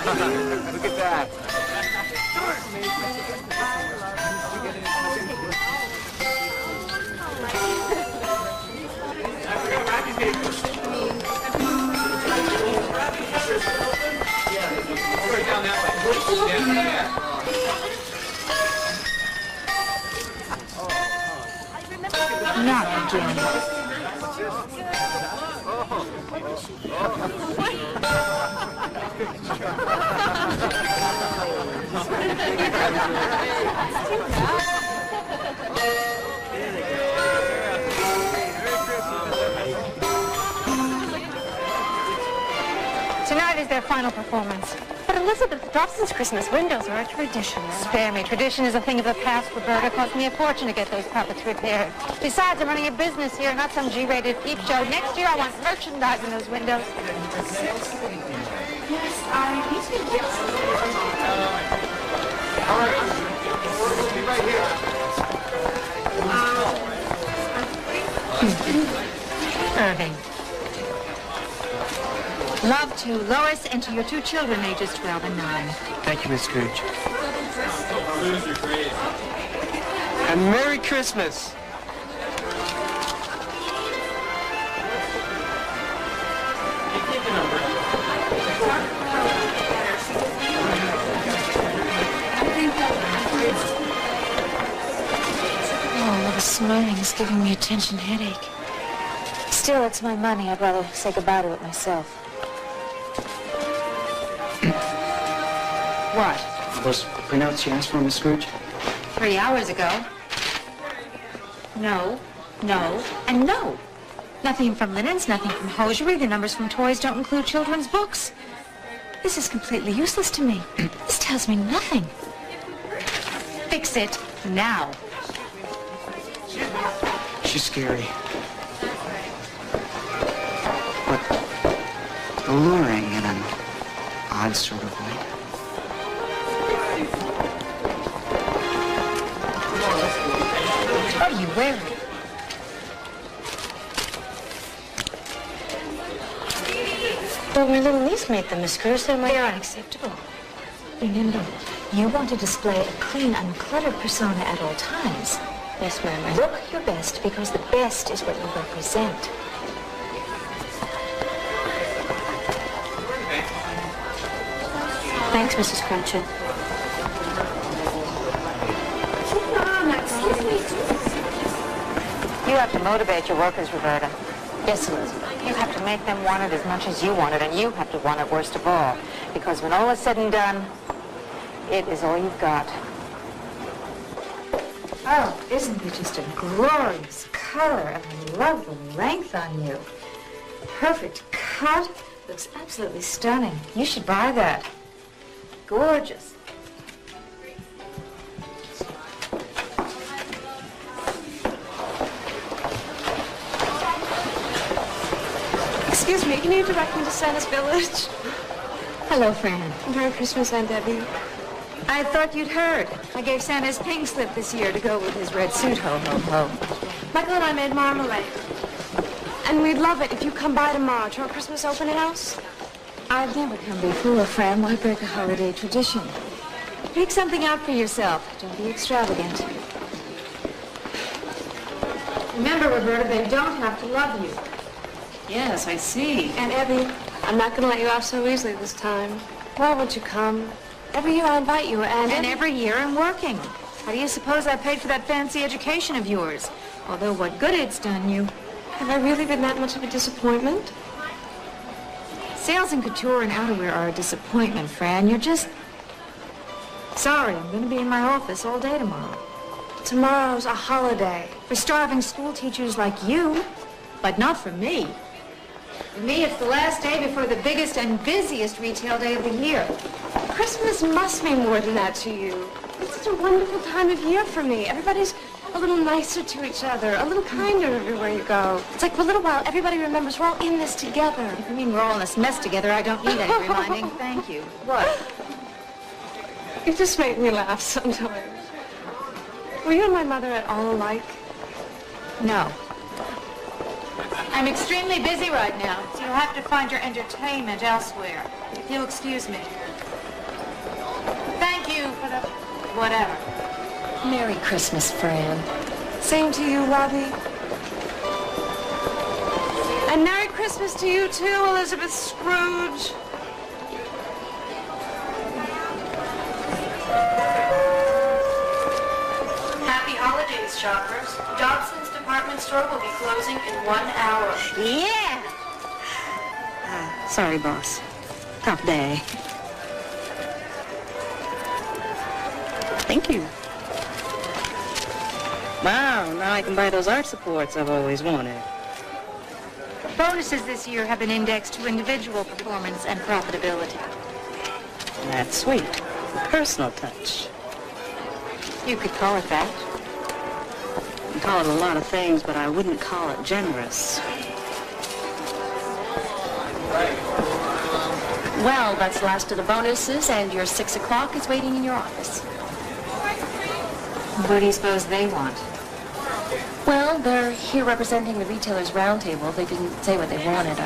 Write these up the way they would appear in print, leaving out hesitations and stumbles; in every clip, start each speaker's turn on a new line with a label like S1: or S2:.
S1: Look at that.
S2: Not again.
S3: Tonight is their final performance.
S4: But Elizabeth Dobson's Christmas windows are a tradition.
S3: Spare me. Tradition is a thing of the past, Roberta. It cost me a fortune to get those puppets repaired. Besides, I'm running a business here, not some G-rated peep show. Next year, I want merchandise in those windows.
S4: Yes, I need to get
S1: All right. We'll be right here.
S2: Irving. Love to Lois and to your two children, ages 12 and 9.
S5: Thank you, Miss Scrooge. And Merry Christmas.
S2: Oh, the smiling is giving me a tension headache. Still, it's my money. I'd rather say goodbye to it myself. What?
S5: Those printouts you asked for, Miss Scrooge?
S2: 3 hours ago. No, no, and no. Nothing from linens, nothing from hosiery. The numbers from toys don't include children's books. This is completely useless to me. This tells me nothing. Fix it now.
S5: She's scary. But alluring in an odd sort of way.
S2: What are you wearing? Well, my little niece made them, Miss Scrooge. They're unacceptable. Remember, you want to display a clean, uncluttered persona at all times. Yes, ma'am. Look your best, because the best is what you represent. Thanks, Mrs. Cruncher.
S3: You have to motivate your workers, Roberta.
S2: Yes, Elizabeth.
S3: You have to make them want it as much as you want it, and you have to want it worst of all. Because when all is said and done, it is all you've got.
S2: Oh, isn't it just a glorious color and a lovely length on you? Perfect cut. Looks absolutely stunning. You should buy that. Gorgeous.
S4: Excuse me, can you direct me to Santa's Village?
S2: Hello, Fran.
S4: Merry Christmas, Aunt Ebbie.
S2: I thought you'd heard. I gave Santa his pink slip this year to go with his red suit. Ho, ho, ho.
S4: Michael and I made marmalade. And we'd love it if you come by tomorrow to our Christmas open house.
S2: I've never come before, Fran. Why break a holiday tradition? Pick something out for yourself. Don't be extravagant. Remember, Roberta, they don't have to love you.
S3: Yes, I see.
S4: Aunt Ebbie, I'm not going to let you off so easily this time. Why won't you come? Every year I invite you,
S2: And every year I'm working. How do you suppose I paid for that fancy education of yours? Although what good it's done you.
S4: Have I really been that much of a disappointment?
S2: Sales and couture and outerwear are a disappointment, Fran. You're just... Sorry, I'm going to be in my office all day tomorrow.
S4: Tomorrow's a holiday.
S2: For starving school teachers like you, but not for me. For me, it's the last day before the biggest and busiest retail day of the year.
S4: Christmas must mean more than that to you. It's such a wonderful time of year for me. Everybody's a little nicer to each other, a little kinder everywhere you go. It's like for a little while, everybody remembers we're all in this together.
S2: If you mean we're all in this mess together, I don't need any reminding. Thank you. What?
S4: You just make me laugh sometimes. Were you and my mother at all alike?
S2: No. I'm extremely busy right now, so you'll have to find your entertainment elsewhere. If you'll excuse me.
S4: it up? Whatever.
S2: Merry Christmas, Fran.
S4: Same to you, Robbie. And Merry Christmas to you, too, Elizabeth Scrooge.
S6: Happy holidays, shoppers. Dobson's department store will be closing in 1 hour.
S2: Yeah! Sorry, boss. Tough day. Thank you. Wow, now I can buy those art supports I've always wanted.
S3: Bonuses this year have been indexed to individual performance and profitability.
S2: That's sweet. A personal touch.
S3: You could call it that.
S2: You can call it a lot of things, but I wouldn't call it generous.
S6: Well, that's the last of the bonuses, and your 6 o'clock is waiting in your office.
S2: What do you suppose they want?
S6: Well, they're here representing the Retailers' Roundtable. They didn't say what they wanted.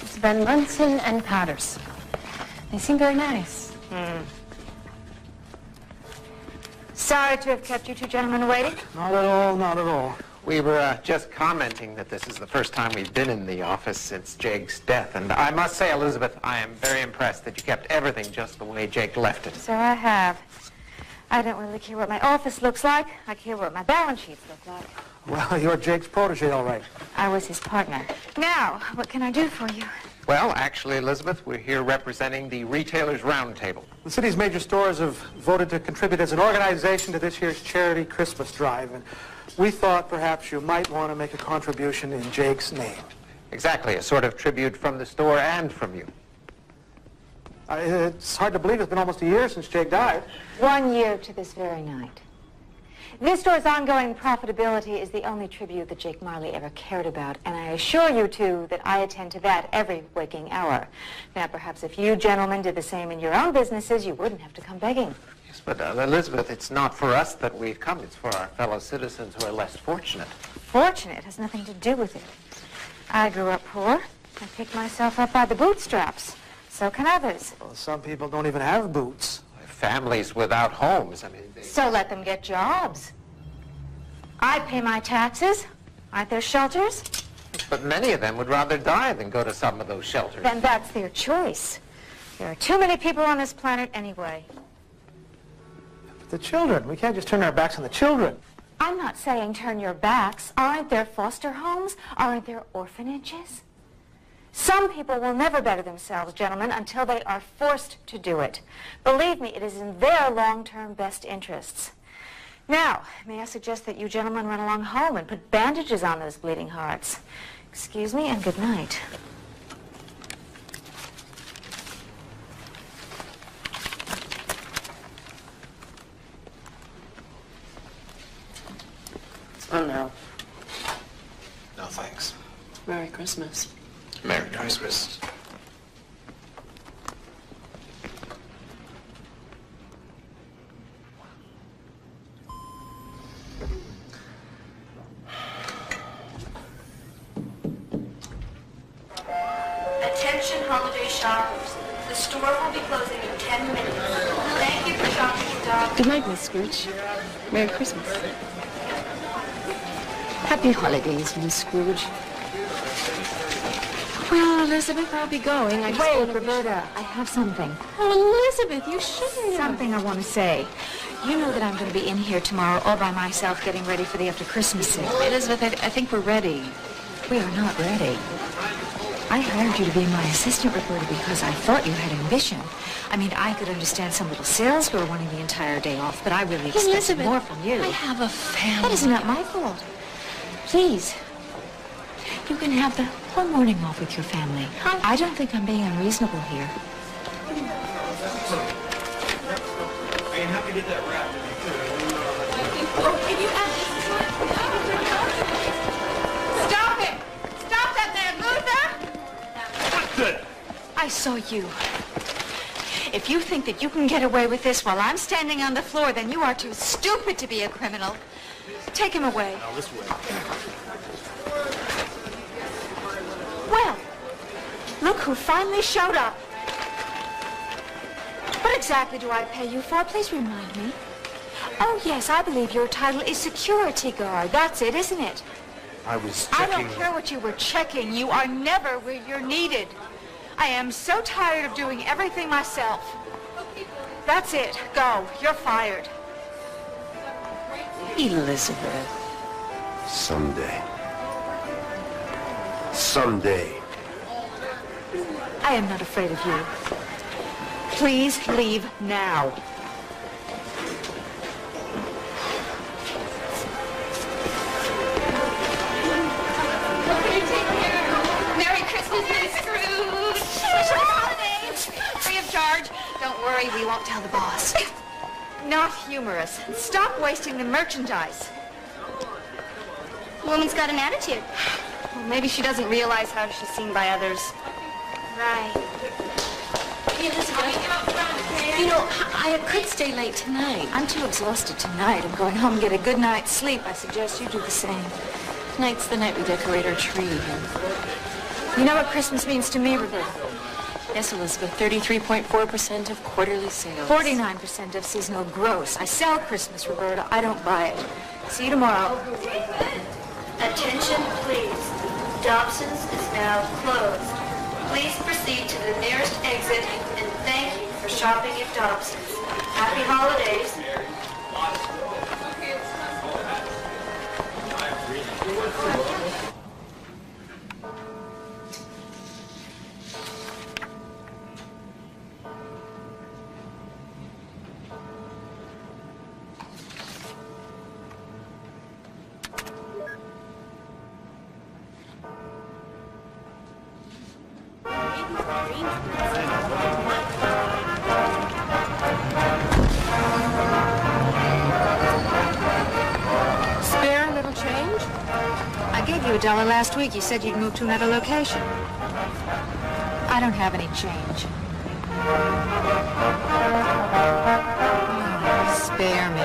S6: It's been Munson and Potters. They seem very nice.
S3: Sorry to have kept you two gentlemen waiting.
S1: Not at all, not at all. We were just commenting that this is the first time we've been in the office since Jake's death. And I must say, Elizabeth, I am very impressed that you kept everything just the way Jake left it.
S3: So I have. I don't really care what my office looks like. I care what my balance sheets look like.
S7: Well, you're Jake's protege, all right.
S3: I was his partner. Now, what can I do for you?
S1: Well, actually, Elizabeth, we're here representing the Retailers' Roundtable.
S7: The city's major stores have voted to contribute as an organization to this year's charity Christmas drive, and we thought perhaps you might want to make a contribution in Jake's name.
S1: Exactly, a sort of tribute from the store and from you.
S7: It's hard to believe it's been almost a year since Jake died.
S3: 1 year to this very night. This store's ongoing profitability is the only tribute that Jake Marley ever cared about, and I assure you, too, that I attend to that every waking hour. Now, perhaps if you gentlemen did the same in your own businesses, you wouldn't have to come begging.
S1: Yes, but Elizabeth, it's not for us that we've come. It's for our fellow citizens who are less fortunate.
S3: Fortunate has nothing to do with it. I grew up poor. I picked myself up by the bootstraps. So can others.
S7: Well, some people don't even have boots.
S1: Families without homes, I mean...
S3: So let them get jobs. I pay my taxes. Aren't there shelters?
S1: But many of them would rather die than go to some of those shelters.
S3: Then that's their choice. There are too many people on this planet anyway.
S7: But the children, we can't just turn our backs on the children.
S3: I'm not saying turn your backs. Aren't there foster homes? Aren't there orphanages? Some people will never better themselves, gentlemen, until they are forced to do it. Believe me, it is in their long-term best interests. Now, may I suggest that you gentlemen run along home and put bandages on those bleeding hearts. Excuse me, and good night.
S6: Oh, no.
S1: No, thanks.
S6: Merry Christmas.
S1: Merry Christmas.
S6: Attention holiday shoppers. The store will be closing in 10 minutes. Thank you for shopping with Dob.
S2: Good night, Miss Scrooge. Merry Christmas. Happy holidays, Miss Scrooge. Well, Elizabeth, I'll be going.
S3: Wait, Roberta, I have something.
S2: Oh, Elizabeth, you shouldn't.
S3: Something I want to say. You know that I'm going to be in here tomorrow all by myself getting ready for the after Christmas sale.
S2: Elizabeth, I think we're ready.
S3: We are not ready. I hired you to be my assistant, Roberta, because I thought you had ambition. I mean, I could understand some little sales girl wanting the entire day off, but I really expected
S2: Elizabeth,
S3: more from you.
S2: I have a family.
S3: That is not my fault. Please. You can have the whole morning off with your family. I don't think I'm being unreasonable here.
S4: Stop it! Stop that man, Luther!
S3: I saw you. If you think that you can get away with this while I'm standing on the floor, then you are too stupid to be a criminal. Take him away.
S7: Now, this way.
S3: Well, Look who finally showed up. What exactly do I pay you for? Please remind me. Oh, yes, I believe your title is security guard. That's it, isn't it?
S1: I was
S3: I
S1: checking...
S3: don't care what you were checking. You are never where you're needed. I am so tired of doing everything myself. That's it. Go. You're fired.
S8: Elizabeth.
S9: Someday. Someday.
S3: I am not afraid of you. Please leave now.
S6: Merry Christmas, Miss Scrooge! Holidays! Free of charge. Don't worry, we won't tell the boss.
S3: Not humorous. Stop wasting the merchandise.
S6: Woman's got an attitude. Well, maybe she doesn't realize how she's seen by others.
S3: Right.
S8: Elizabeth, you know, I could stay late tonight.
S3: I'm too exhausted tonight. I'm going home and get a good night's sleep. I suggest you do the same.
S8: Tonight's the night we decorate our tree.
S3: You know what Christmas means to me, Roberta?
S8: Yes, Elizabeth, 33.4% of quarterly sales.
S3: 49% of seasonal gross. I sell Christmas, Roberta. I don't buy it. See you tomorrow.
S6: Attention, please. Dobson's is now closed. Please proceed to the nearest exit, and thank you for shopping at Dobson's. Happy holidays.
S3: Spare a little change? I gave you $1 last week. You said you'd move to another location. I don't have any change. Oh, spare me.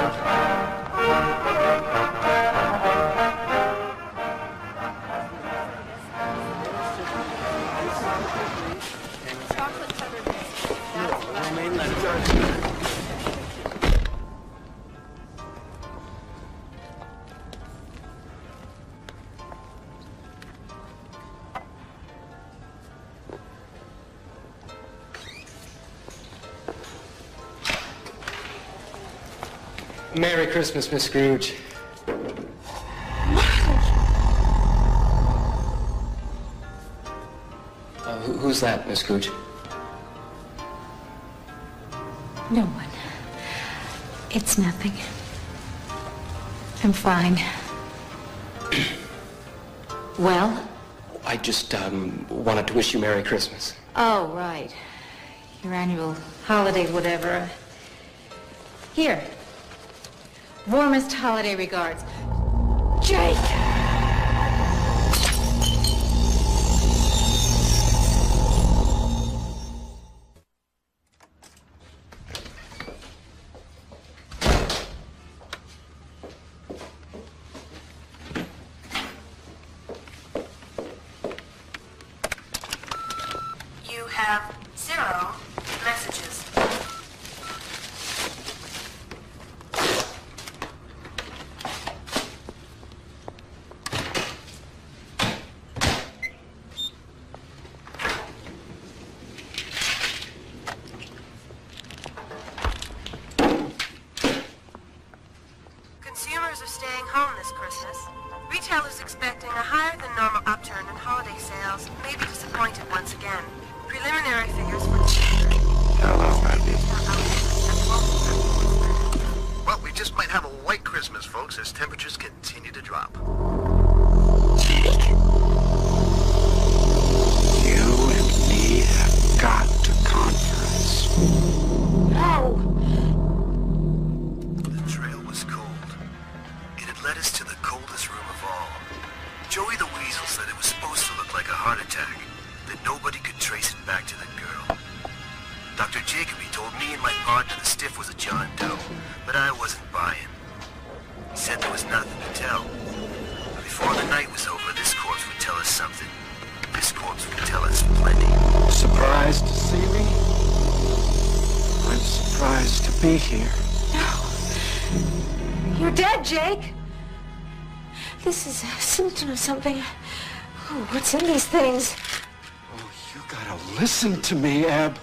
S10: Merry Christmas, Miss Scrooge. Who's that, Miss Scrooge?
S3: No one. It's nothing. I'm fine. Well?
S10: I just wanted to wish you Merry Christmas.
S3: Oh, right. Your annual holiday, whatever. Here. Warmest holiday regards. Jake!
S6: You have 0 messages. Consumers are staying home this Christmas. Retailers expecting a higher than normal upturn in holiday sales may be disappointed once again. Preliminary figures for
S9: Hello, Ebbie.
S11: Well, we just might have a white Christmas, folks, as temperatures continue to drop.
S5: You and me have got to conference.
S3: No!
S11: The trail was cold. It had led us to the coldest room of all. Joey the Weasel said it was supposed to look like a heart attack, that nobody could trace it back to the girl. Dr. Jacoby told me and my partner the stiff was a John Doe, but I wasn't buying. He said there was nothing to tell. But before the night was over, this corpse would tell us something. This corpse would tell us plenty.
S7: be here.
S3: You're dead, Jake. This is a symptom of something. Oh, what's in these things?
S12: Oh, you gotta listen to me, Eb.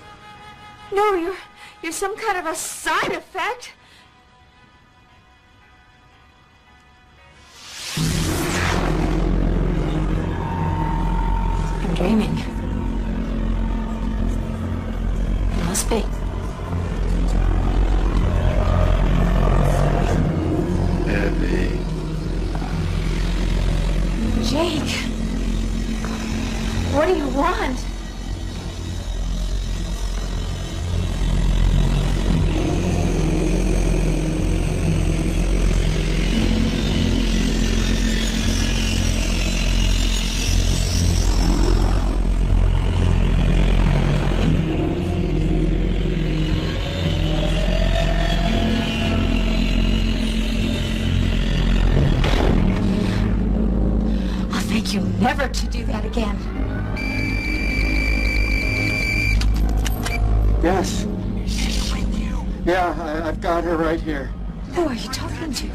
S3: No, you're some kind of a side effect. I'm dreaming. It must be.
S12: Ebbie.
S3: Jake, what do you want? You never to do that again.
S12: Yes. Yeah, I've got her right here.
S3: Who are you talking to?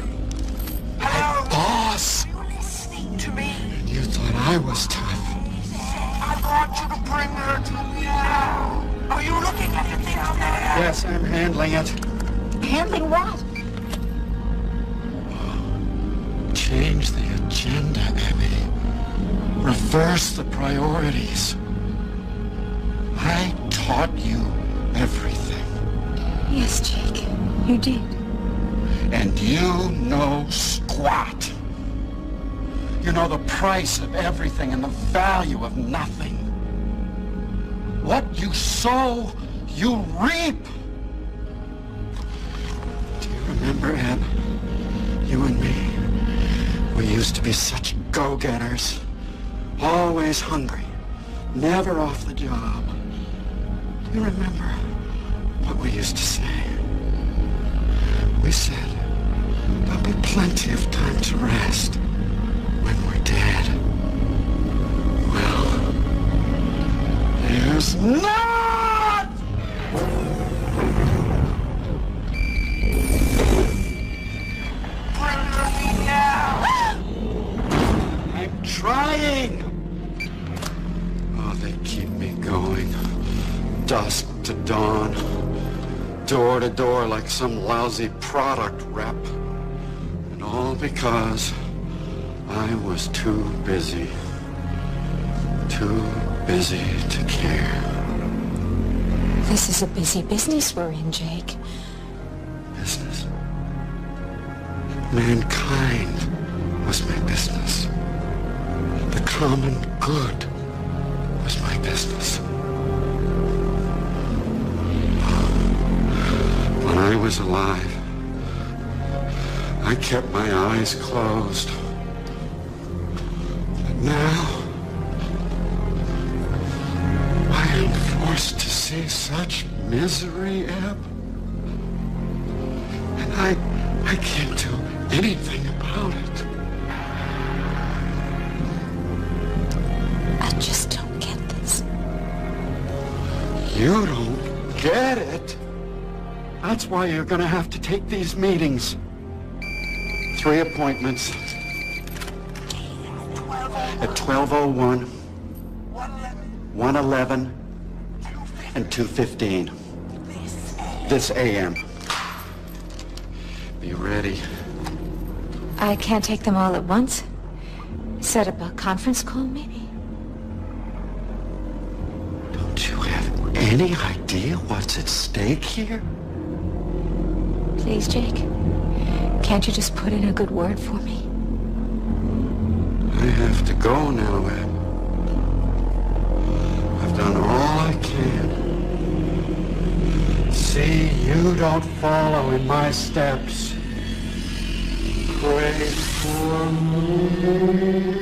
S12: My boss.
S11: Are you listening to me?
S12: You thought I was tough.
S11: I want you to bring her to me now. Are you looking at the things there?
S12: Yes, I'm handling it.
S3: Handling what?
S12: Change the agenda, Ebbie. Reverse the priorities. I taught you everything.
S3: Yes, Jake, you did.
S12: And you know squat. You know the price of everything and the value of nothing. What you sow, you reap. Do you remember, Eb? You and me, we used to be such go-getters. Always hungry, never off the job. Do you remember what we used to say? We said, there'll be plenty of time to rest when we're dead. Well, there's not!
S11: Bring her to me now.
S12: I'm trying! Oh, they keep me going. Dusk to dawn. Door to door like some lousy product rep. And all because I was too busy. Too busy to care.
S3: This is a busy business we're in, Jake.
S12: Business? Mankind was my business. The common good was my business. When I was alive, I kept my eyes closed. But now, I am forced to see such misery, Eb. And I can't do anything about it.
S3: I just don't get this.
S12: You don't get it? That's why you're gonna have to take these meetings. 3 appointments. At 12:01, 1:11, and 2:15. This AM. Be ready.
S3: I can't take them all at once. Set up a conference call, maybe?
S12: Don't you have any idea what's at stake here?
S3: Please, Jake. Can't you just put in a good word for me?
S12: I have to go now, Ed. I've done all I can. See, you don't follow in my steps. Pray for me.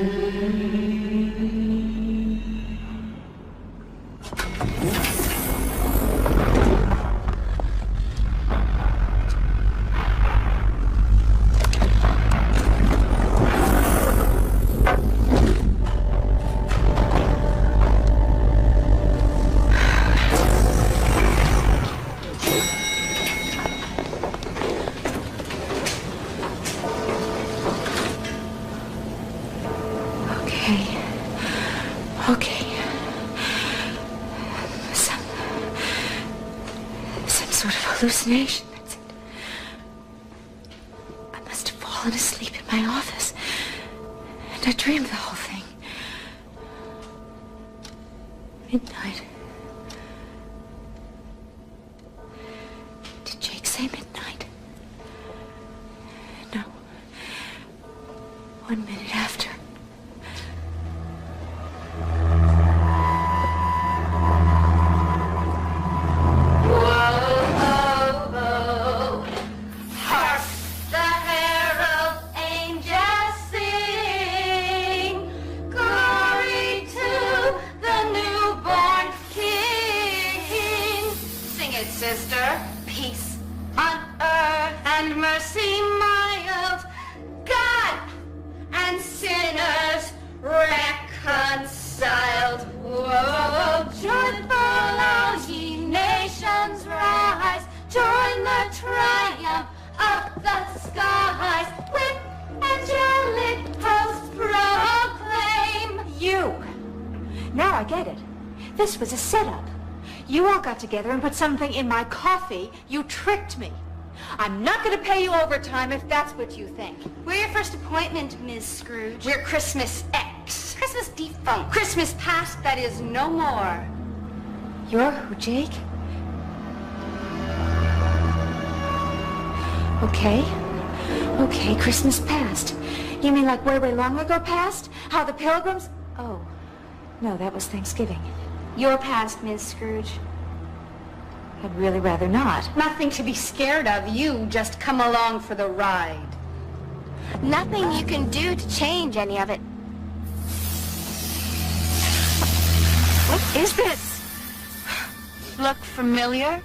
S2: hallucination, that's it. I must have fallen asleep in my office. And I dreamed the whole thing. Midnight. Did Jake say midnight? No. 1 minute after.
S6: Sister, peace on earth and mercy mild, God and sinners reconciled. Whoa, joyful all ye nations rise, join the triumph of the skies, with angelic hosts proclaim.
S3: You! Now I get it. This was a setup. You all got together and put something in my coffee. You tricked me. I'm not going to pay you overtime if that's what you think.
S6: We're your first appointment, Ms. Scrooge. We're Christmas X. Christmas defunct. Christmas past that is no more.
S3: You're who, Jake? Okay. Okay, Christmas past. You mean like way, way long ago past? How the Pilgrims... Oh, no, that was Thanksgiving.
S6: Your past, Ms. Scrooge.
S3: I'd really rather not.
S6: Nothing to be scared of. You just come along for the ride. Nothing you can do to change any of it.
S3: What is this?
S6: Look familiar?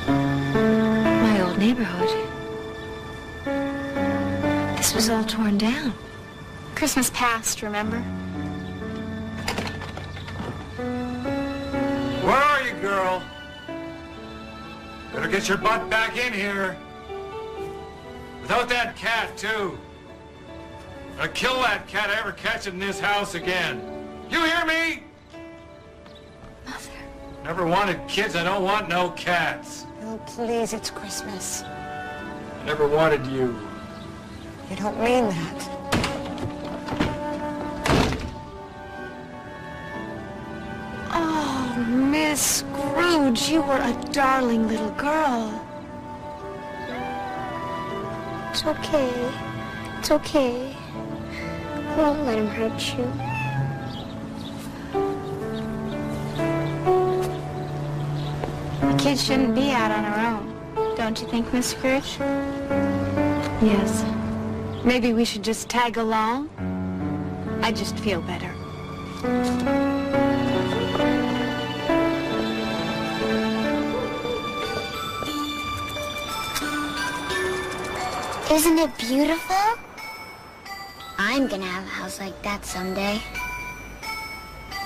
S2: My old neighborhood. This was all torn down.
S6: Christmas past, remember?
S13: Where are you, girl? Better get your butt back in here. Without that cat, too. I'll kill that cat I ever catch it in this house again. You hear me?
S2: Mother.
S13: Never wanted kids. I don't want no cats.
S14: Oh, please, it's Christmas.
S13: I never wanted you.
S14: You don't mean that. Oh, Miss Scrooge, you were a darling little girl.
S15: It's okay. It's okay. I won't let him hurt you.
S6: The kids shouldn't be out on her own. Don't you think, Miss Scrooge?
S3: Yes.
S6: Maybe we should just tag along? I just feel better.
S15: Isn't it beautiful? I'm gonna have a house like that someday.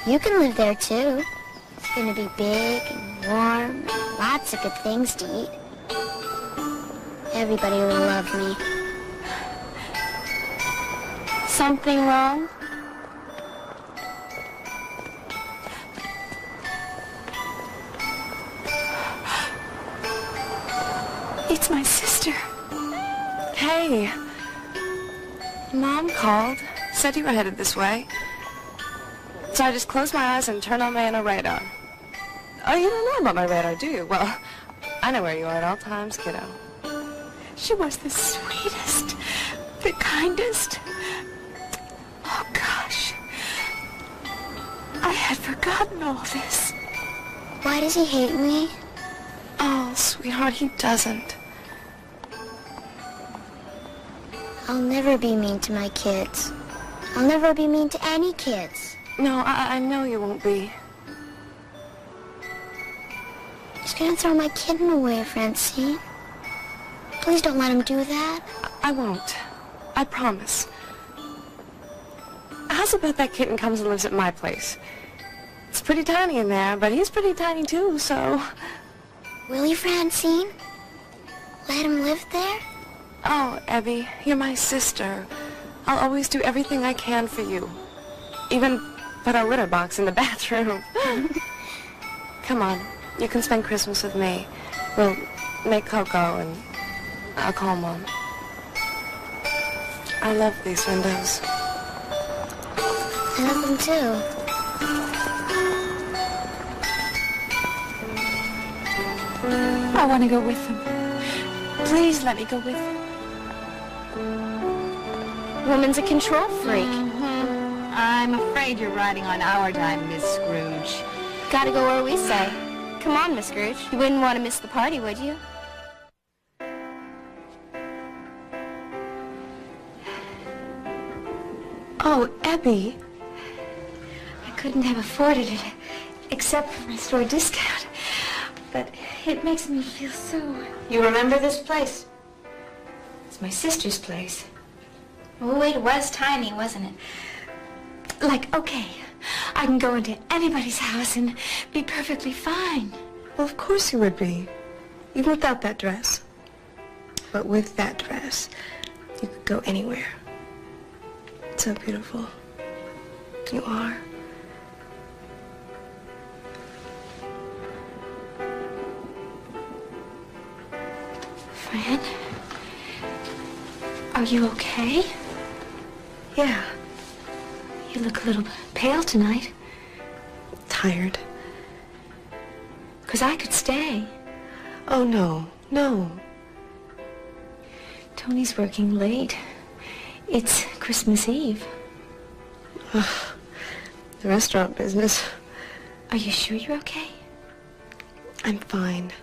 S15: You can live there too. It's gonna be big and warm, and lots of good things to eat. Everybody will love me.
S6: Something wrong?
S8: It's my sister. Hey. Mom called. Said you were headed this way. So I just closed my eyes and turned on my inner radar. Oh, you don't know about my radar, do you? Well, I know where you are at all times, kiddo. She was the sweetest, the kindest. Oh, gosh. I had forgotten all this.
S15: Why does he hate me?
S8: Oh, sweetheart, he doesn't.
S15: I'll never be mean to my kids. I'll never be mean to any kids.
S8: No, I know you won't be.
S15: He's gonna throw my kitten away, Francine. Please don't let him do that.
S8: I won't. I promise. How's about that kitten comes and lives at my place? It's pretty tiny in there, but he's pretty tiny too, so...
S15: Will you, Francine? Let him live there?
S8: Oh, Ebbie, you're my sister. I'll always do everything I can for you. Even Put our litter box in the bathroom. Come on, you can spend Christmas with me. We'll make cocoa and I'll call Mom. I love these windows.
S15: I love them too.
S14: I want to go with them. Please let me go with them.
S15: Woman's a control freak.
S2: I'm afraid you're riding on our dime, Miss Scrooge.
S15: Gotta go where we say. Come on, Miss Scrooge. You wouldn't want to miss the party, would you?
S14: Oh, Ebbie.
S2: I couldn't have afforded it except for my store discount. But it makes me feel so... You remember this place? It's my sister's place. Oh, it was tiny, wasn't it? Like, okay, I can go into anybody's house and be perfectly fine.
S14: Well, of course you would be. Even without that dress. But with that dress, you could go anywhere. It's so beautiful. You are.
S2: Fran? Are you okay?
S14: Yeah.
S2: You look a little pale tonight.
S14: Tired.
S2: 'Cause I could stay.
S14: Oh, no. No.
S2: Tony's working late. It's Christmas Eve.
S14: Ugh. The restaurant business.
S2: Are you sure you're okay?
S14: I'm fine.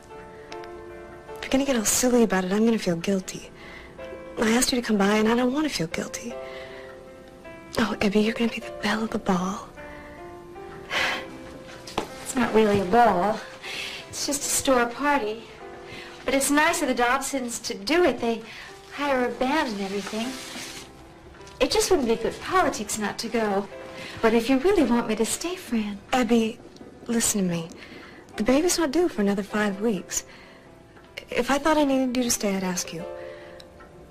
S14: If you're gonna get all silly about it, I'm gonna feel guilty. I asked you to come by, and I don't want to feel guilty. Oh, Ebbie, you're gonna be the belle of the ball.
S2: It's not really a ball. It's just a store party. But it's nice of the Dobsons to do it. They hire a band and everything. It just wouldn't be good politics not to go. But if you really want me to stay, Fran...
S14: Ebbie, listen to me. The baby's not due for another 5 weeks. If I thought I needed you to stay, I'd ask you.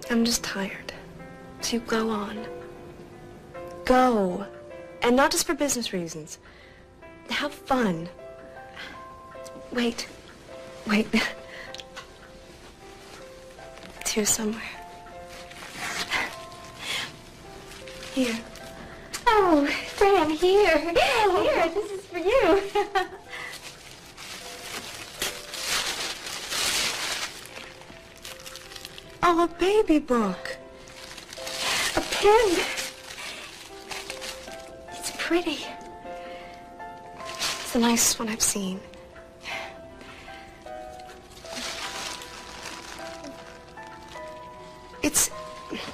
S14: I'm just tired. So you go on. Go. And not just for business reasons. Have fun. Wait. Wait. It's here somewhere. Here.
S2: Oh, Fran, here. Here, this is for you.
S14: Oh, a baby book.
S2: A pen. It's pretty.
S14: It's the nicest one I've seen.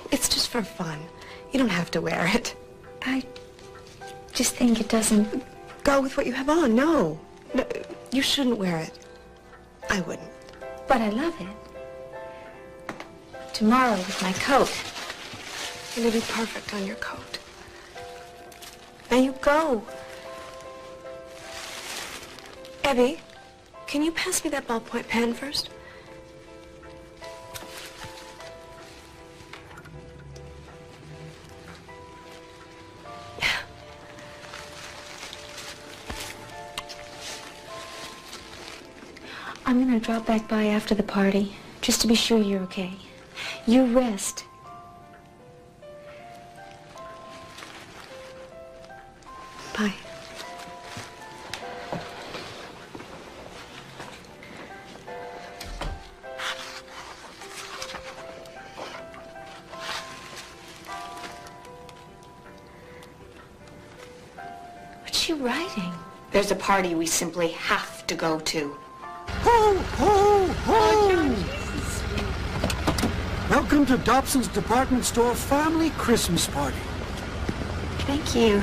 S14: It's just for fun. You don't have to wear it.
S2: I just think it doesn't...
S14: Go with what you have on. No, you shouldn't wear it. I wouldn't.
S2: But I love it. Tomorrow with my coat.
S14: It'll be perfect on your coat. Now you go. Ebbie, can you pass me that ballpoint pen first?
S2: I'm gonna drop back by after the party, just to be sure you're okay. You rest.
S14: Bye.
S2: What's she writing?
S16: There's a party we simply have to go to.
S12: Ho, ho, ho! Welcome to Dobson's Department Store Family Christmas Party.
S2: Thank you.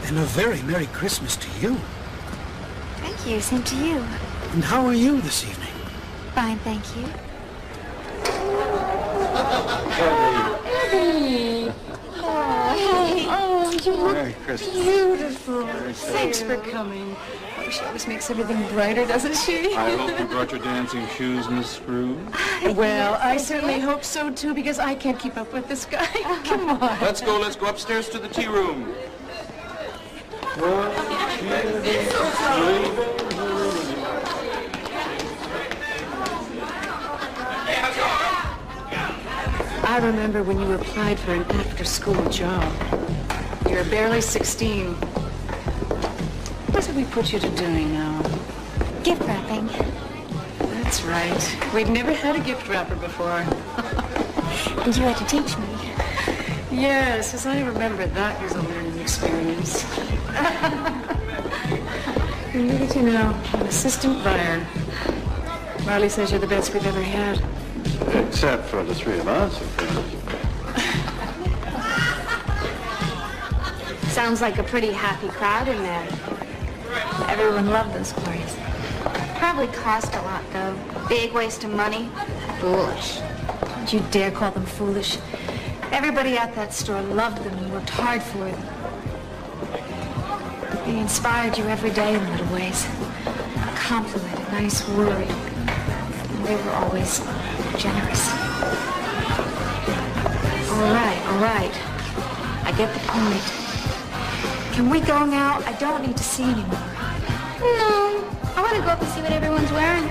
S12: And a very Merry Christmas to you.
S2: Thank you. Same to you.
S12: And how are you this evening?
S2: Fine, thank you.
S4: Ebbie! Oh, hey. Oh, you look
S13: Merry Christmas.
S4: beautiful.
S13: Merry
S4: Thanks for coming. Oh, she always makes everything brighter, doesn't she?
S13: I hope you brought your dancing shoes, Miss Scrooge.
S4: Well, I certainly hope so, too, because I can't keep up with this guy. Come on.
S13: Let's go upstairs to the tea room.
S17: I remember when you applied for an after-school job. You were barely 16. What did we put you to doing now?
S2: Gift wrapping.
S17: That's right. We'd never had a gift wrapper before.
S2: And you had to teach me.
S17: Yes, as I remember, that was a learning experience. And look at you now, an assistant buyer. Marley says you're the best we've ever had.
S9: Except for the three of us, of course.
S3: Sounds like a pretty happy crowd in there.
S2: Everyone loved those quarries.
S3: Probably cost a lot, though. Big waste of money. Foolish.
S2: Don't you dare call them foolish.
S3: Everybody at that store loved them and worked hard for them.
S2: They inspired you every day in little ways. A compliment, a nice word. And they were always generous. All right. I get the point. Can we go now? I don't need to see anymore.
S6: No, I want to go up and see what everyone's wearing.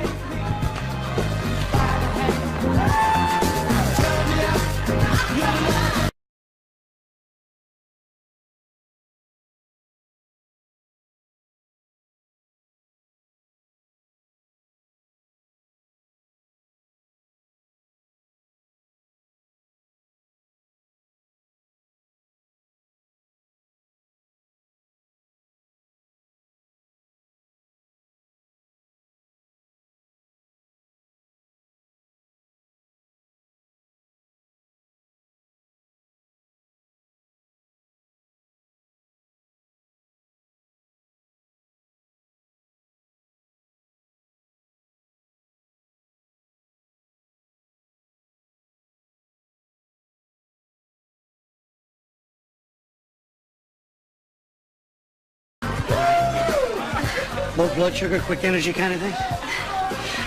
S5: Low blood sugar, quick energy kind of thing.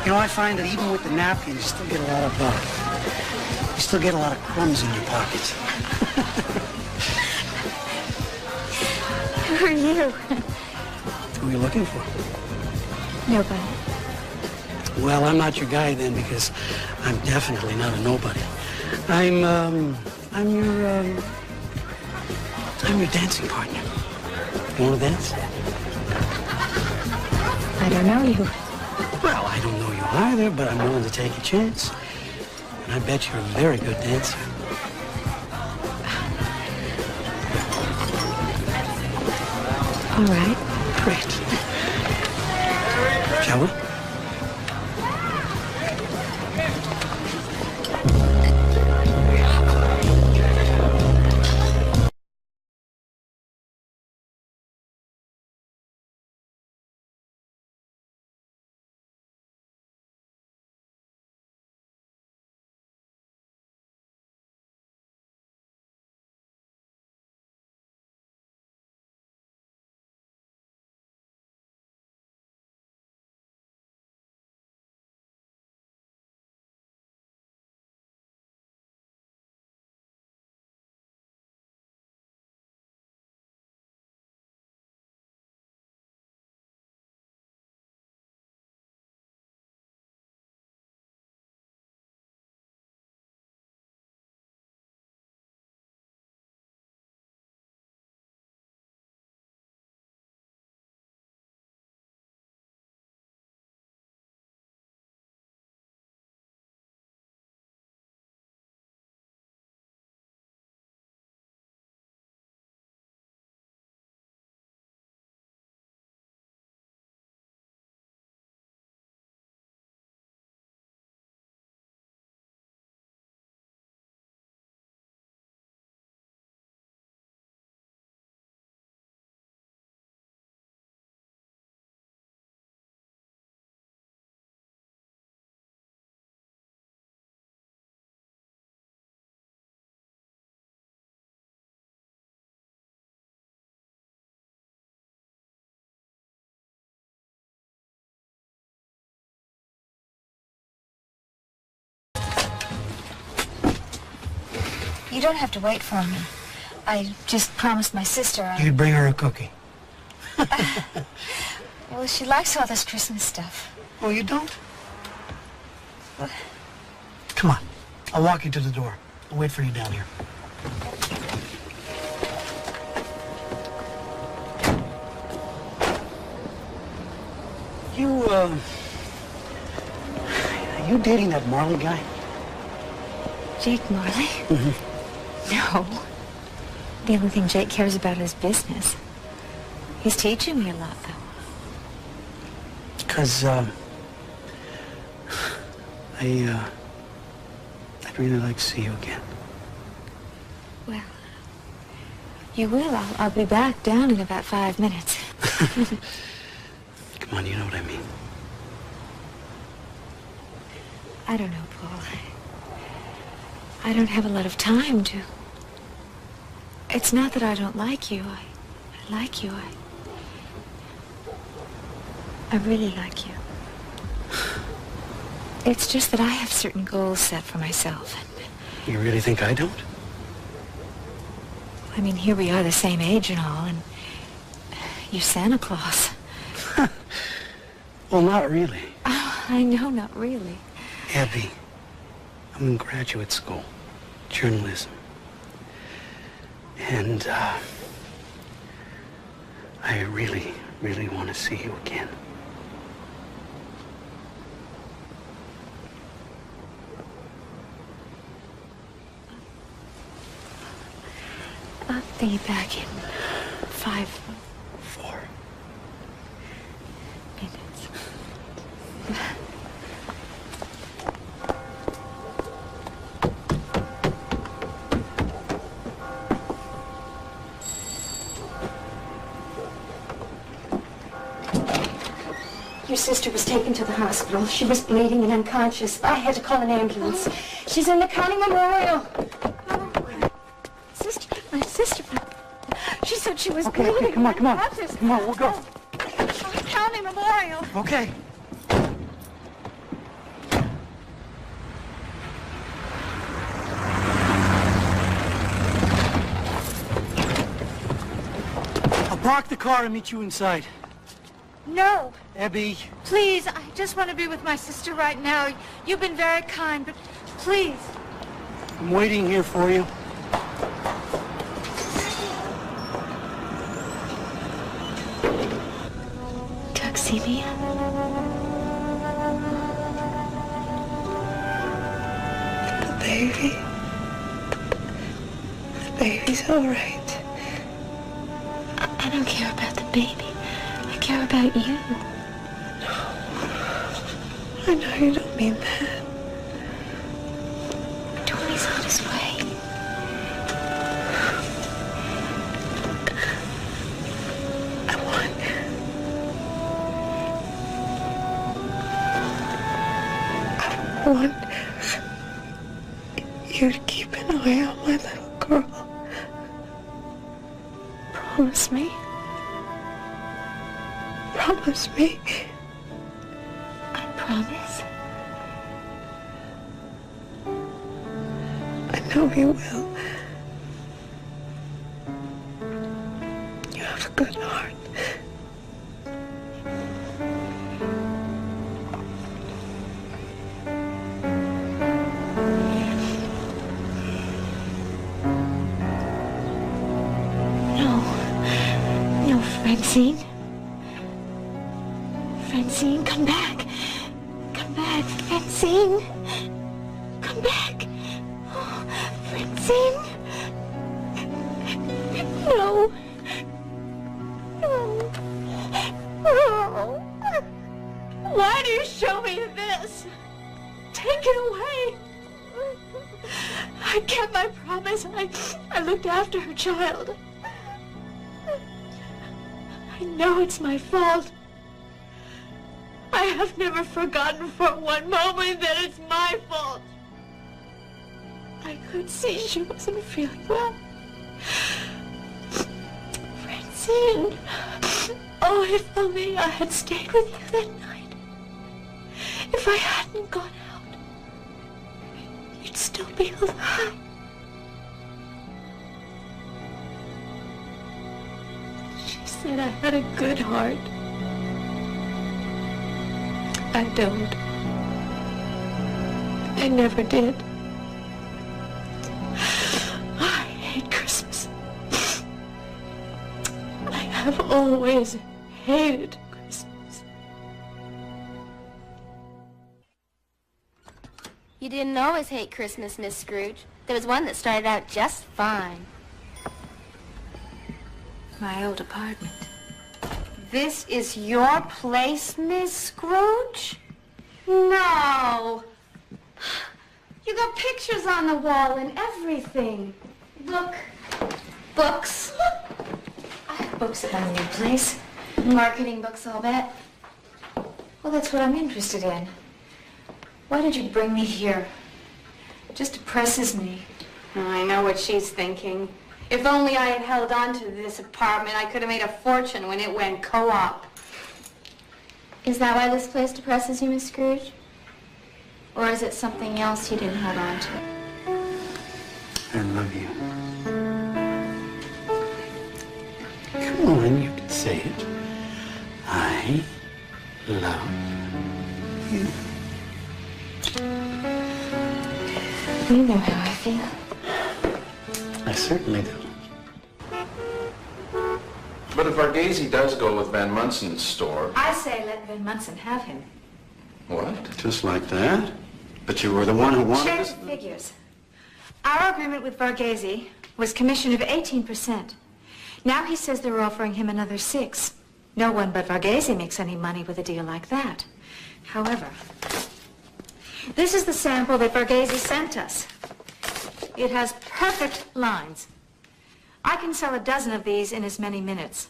S5: You know, I find that even with the napkin, you still get a lot of crumbs in your pockets.
S2: Who are you?
S5: Who are you looking for?
S2: Nobody.
S5: Well, I'm not your guy then, because I'm definitely not a nobody. I'm your dancing partner. You want to dance?
S2: I don't know you.
S5: Well, I don't know you either, but I'm willing to take a chance. And I bet you're a very good dancer.
S2: All right.
S5: Great. Shall we?
S2: You don't have to wait for me. I just promised my sister
S5: You'd bring her a cookie.
S2: Well, she likes all this Christmas stuff.
S5: Oh, you don't? Come on. I'll walk you to the door. I'll wait for you down here. Are you dating that Marley guy?
S2: Jake Marley?
S5: Mm-hmm.
S2: No. The only thing Jake cares about is business. He's teaching me a lot, though.
S5: Because, I'd really like to see you again.
S2: Well, you will. I'll be back down in about 5 minutes.
S5: Come on, you know what I mean.
S2: I don't know, Paul. I don't have a lot of time to... It's not that I don't like you. I like you. I really like you. It's just that I have certain goals set for myself.
S5: You really think I don't?
S2: I mean, here we are the same age and all, and you're Santa Claus.
S5: Well, not really.
S2: Oh, I know, not really.
S5: Ebbie, I'm in graduate school, journalism. And, I really, really want to see you again.
S2: I'll be back in 5,
S5: 4
S2: minutes.
S4: Your sister was taken to the hospital. She was bleeding and unconscious. I had to call an ambulance. She's in the county memorial.
S2: My sister.
S4: She said she was
S5: Okay,
S4: bleeding.
S5: okay, come on.
S4: unconscious.
S5: Come on, we'll go.
S4: County memorial.
S5: Okay. I'll park the car and meet you inside.
S4: No.
S5: Ebbie.
S4: Please, I just want to be with my sister right now. You've been very kind, but please.
S5: I'm waiting here for you.
S2: Doug, see me?
S14: The baby? The baby's all right.
S2: I don't care about the baby. I care about you.
S14: No. I know you don't mean that.
S2: Tony's on his way.
S14: I want you to keep an eye on my little girl. Promise me. Promise me.
S2: I promise.
S14: I know you will. You have a good heart.
S2: No, Francine. Francine, come back. Come back, Francine. Come back. Oh, Francine. No. No. Oh.
S4: Why do you show me this? Take it away. I kept my promise. I looked after her child. I know it's my fault. I have never forgotten for one moment that it's my fault. I could see she wasn't feeling well. Francine, oh, if only I had stayed with you that night. If I hadn't gone out, you'd still be alive. She's
S14: said I had a good heart. I don't. I never did. I hate Christmas. I have always hated Christmas.
S15: You didn't always hate Christmas, Miss Scrooge. There was one that started out just fine.
S3: My old apartment. This is your place, Miss Scrooge? No. You got pictures on the wall and everything. Look. Books. I have books at my new place. Marketing books, I'll bet. Well, that's what I'm interested in. Why did you bring me here? It just depresses me. Oh, I know what she's thinking. If only I had held on to this apartment, I could have made a fortune when it went co-op.
S15: Is that why this place depresses you, Miss Scrooge? Or is it something else you didn't hold on to?
S5: I love you. Come on, you can say it. I love you.
S3: You know how I feel.
S5: I certainly do.
S18: But if Varghese does go with Van Munson's store...
S3: I say let Van Munson have him.
S18: What?
S5: Just like that? But you were the one who wanted
S3: Check
S5: this?
S3: the figures. Our agreement with Varghese was commission of 18%. Now he says they're offering him another 6%. No one but Varghese makes any money with a deal like that. However, this is the sample that Varghese sent us. It has perfect lines. I can sell a dozen of these in as many minutes.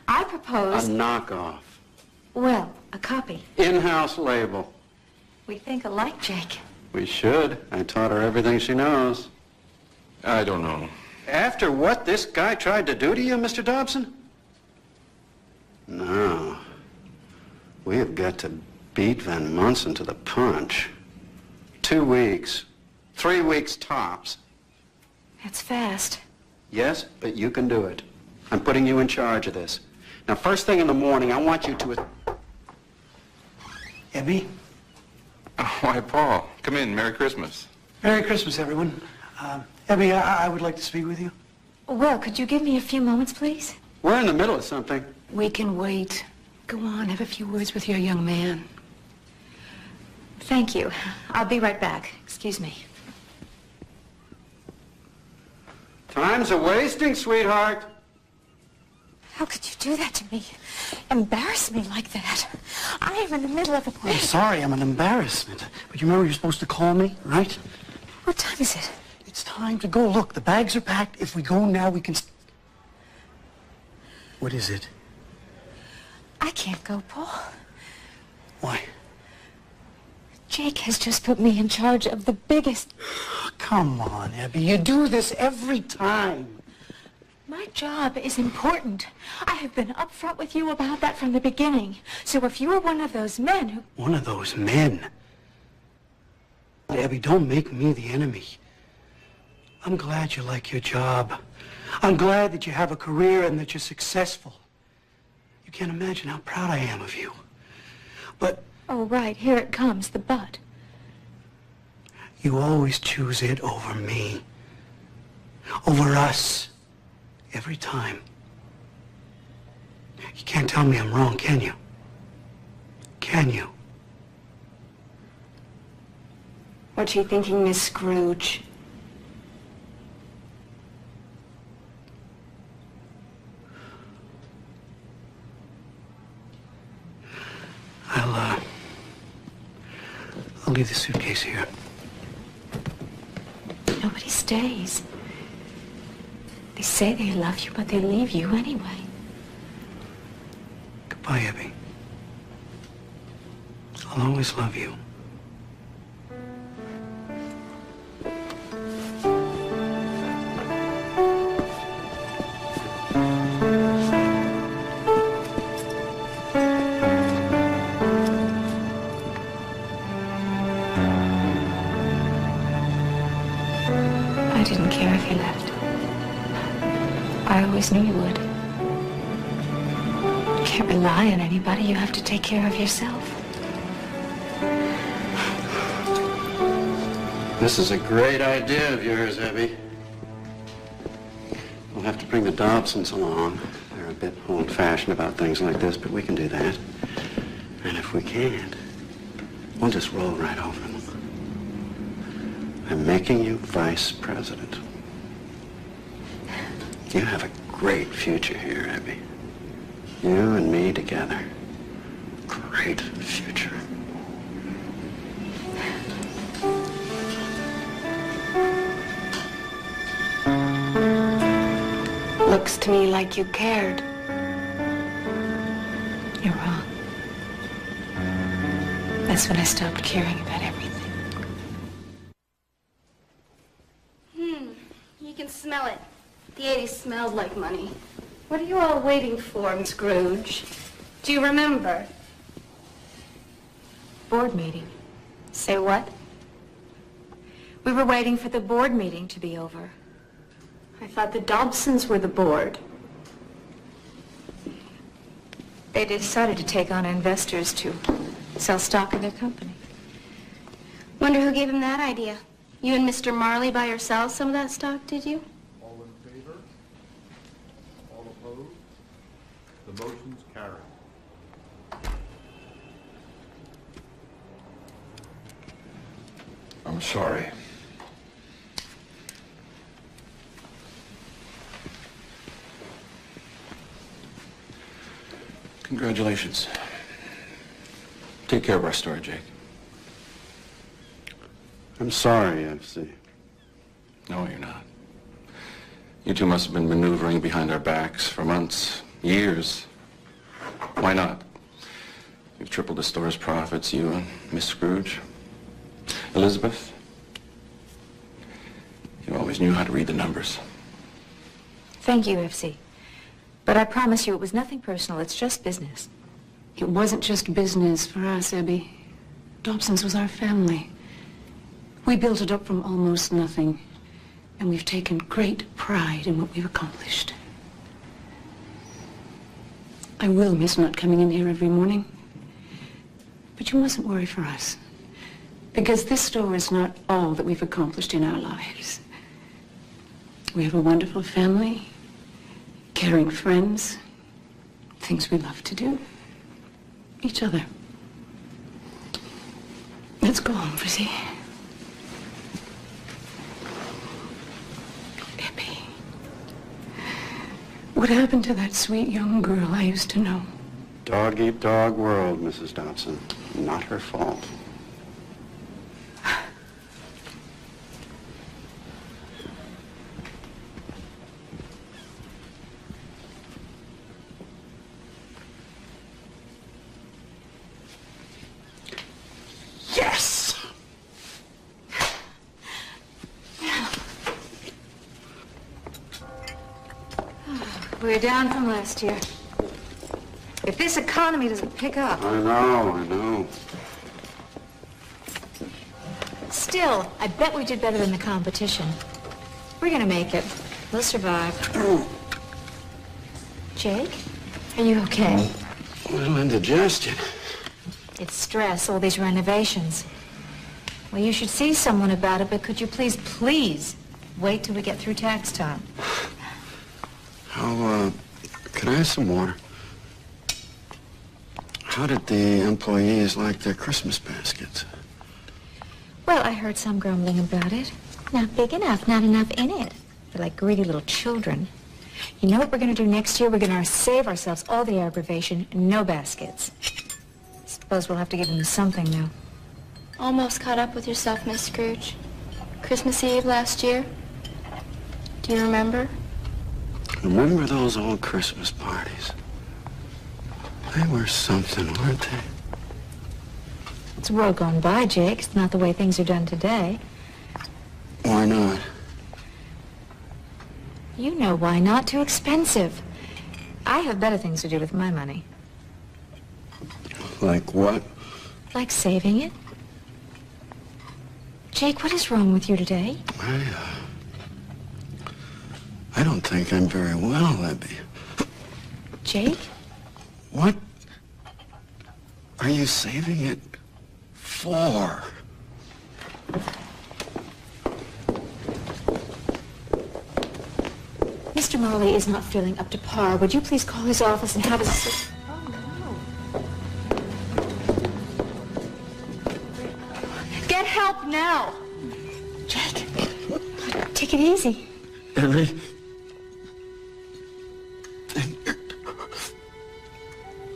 S3: I propose...
S5: A knockoff.
S3: Well, a copy.
S5: In-house label.
S3: We think alike, Jake.
S5: We should. I taught her everything she knows.
S18: I don't know.
S5: After what this guy tried to do to you, Mr. Dobson? No. We have got to beat Van Munson to the punch. 2 weeks. 3 weeks tops.
S3: That's fast.
S5: Yes, but you can do it. I'm putting you in charge of this. Now, first thing in the morning, I want you to... Ebbie?
S18: Oh, why, Paul. Come in. Merry Christmas.
S5: Merry Christmas, everyone. Ebbie, I would like to speak with you.
S3: Well, could you give me a few moments, please?
S5: We're in the middle of something.
S17: We can wait. Go on, have a few words with your young man.
S3: Thank you. I'll be right back. Excuse me.
S5: Time's a-wasting, sweetheart.
S3: How could you do that to me? Embarrass me like that? I am in the middle of a...
S5: I'm sorry, I'm an embarrassment. But you remember you're supposed to call me, right?
S3: What time is it?
S5: It's time to go. Look, the bags are packed. If we go now, we can... What is it?
S3: I can't go, Paul.
S5: Why?
S3: Jake has just put me in charge of the biggest...
S5: Come on, Ebbie. You do this every time.
S3: My job is important. I have been upfront with you about that from the beginning. So if you were one of those men who...
S5: One of those men? Ebbie, don't make me the enemy. I'm glad you like your job. I'm glad that you have a career and that you're successful. You can't imagine how proud I am of you. But...
S3: Oh, right. Here it comes, the but.
S5: You always choose it over me. Over us. Every time. You can't tell me I'm wrong, can you? Can you?
S3: What's she thinking, Miss Scrooge?
S5: I'll leave the suitcase here.
S3: Nobody stays. They say they love you, but they leave you anyway.
S5: Goodbye, Ebbie. I'll always love you.
S3: I didn't care if you left. I always knew you would.
S2: can't rely on anybody. You have to take care of yourself.
S12: This is a great idea of yours, Ebbie. We'll have to bring the Dobsons along. They're a bit old-fashioned about things like this, but we can do that. And if we can't, we'll just roll right over them. I'm making you vice president. You have a great future here, Ebbie. You and me together. Great future.
S14: Looks to me like you cared.
S2: You're wrong. That's when I stopped caring about everything.
S4: You can smell it. The 80s smelled like money. What are you all waiting for, Miss Scrooge? Do you remember?
S2: Board meeting.
S4: Say what?
S2: We were waiting for the board meeting to be over.
S4: I thought the Dobsons were the board.
S2: They decided to take on investors to sell stock in their company.
S4: Wonder who gave him that idea. You and Mr. Marley by yourselves some of that stock, did you?
S19: All in favor? All opposed? The motion's carried.
S18: I'm sorry.
S10: Congratulations. Take care of our store, Jake.
S12: I'm sorry, FC.
S10: No, you're not. You two must have been maneuvering behind our backs for months, years. Why not? You've tripled the store's profits, you and Miss Scrooge. Elizabeth, you always knew how to read the numbers.
S2: Thank you, FC. But I promise you it was nothing personal. It's just business.
S17: It wasn't just business for us, Ebbie. Dobson's was our family. We built it up from almost nothing, and we've taken great pride in what we've accomplished. I will miss not coming in here every morning, but you mustn't worry for us, because this store is not all that we've accomplished in our lives. We have a wonderful family, caring friends, things we love to do, each other. Let's go home, Frizzy. Ebbie, what happened to that sweet young girl I used to know?
S12: Dog-eat-dog world, Mrs. Dobson. Not her fault. Yes!
S2: We're down from last year. If this economy doesn't pick up...
S12: I know.
S2: Still, I bet we did better than the competition. We're gonna make it. We'll survive. Jake, are you okay?
S12: A little indigestion.
S2: It's stress, all these renovations. Well, you should see someone about it, but could you please wait till we get through tax time?
S12: Could I have some water? How did the employees like their Christmas baskets?
S2: Well, I heard some grumbling about it. Not big enough, not enough in it. They're like greedy little children. You know what we're going to do next year? We're going to save ourselves all the aggravation, no baskets. Suppose we'll have to give them something new.
S4: Almost caught up with yourself, Miss Scrooge. Christmas Eve last year. Do you remember?
S12: Remember those old Christmas parties? They were something, weren't they?
S2: It's a world gone by, Jake. It's not the way things are done today.
S12: Why not?
S2: You know why not. Too expensive. I have better things to do with my money.
S12: Like what?
S2: Like saving it. Jake, what is wrong with you today?
S12: I don't think I'm very well, Ebbie.
S2: Jake?
S12: What are you saving it for?
S2: Mr. Marley is not feeling up to par. Would you please call his office and have his assistant...
S3: Get help now!
S2: Jake, take it easy.
S12: Ebbie.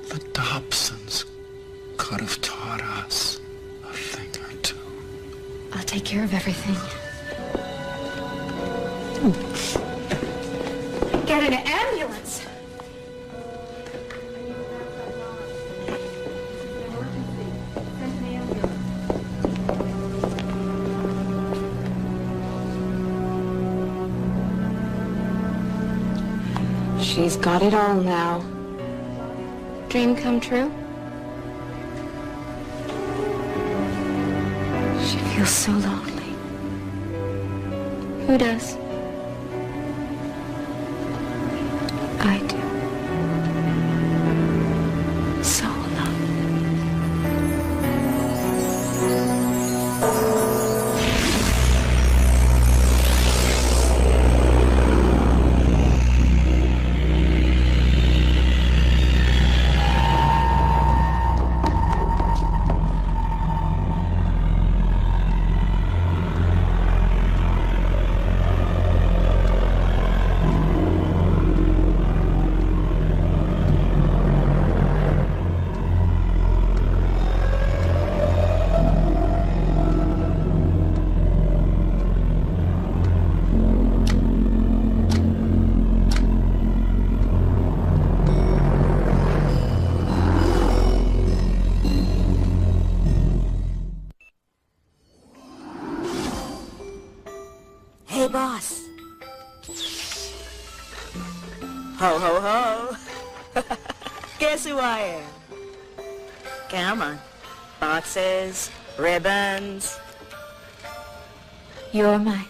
S12: The Dobsons could have taught us a thing or two.
S2: I'll take care of everything.
S3: Get an ambulance!
S14: She's got it all now. Dream come true?
S2: She feels so lonely.
S14: Who does?
S2: I do. So alone.
S20: Hey, boss. Ho, ho, ho. Guess who I am? Come on. Boxes, ribbons.
S2: You're my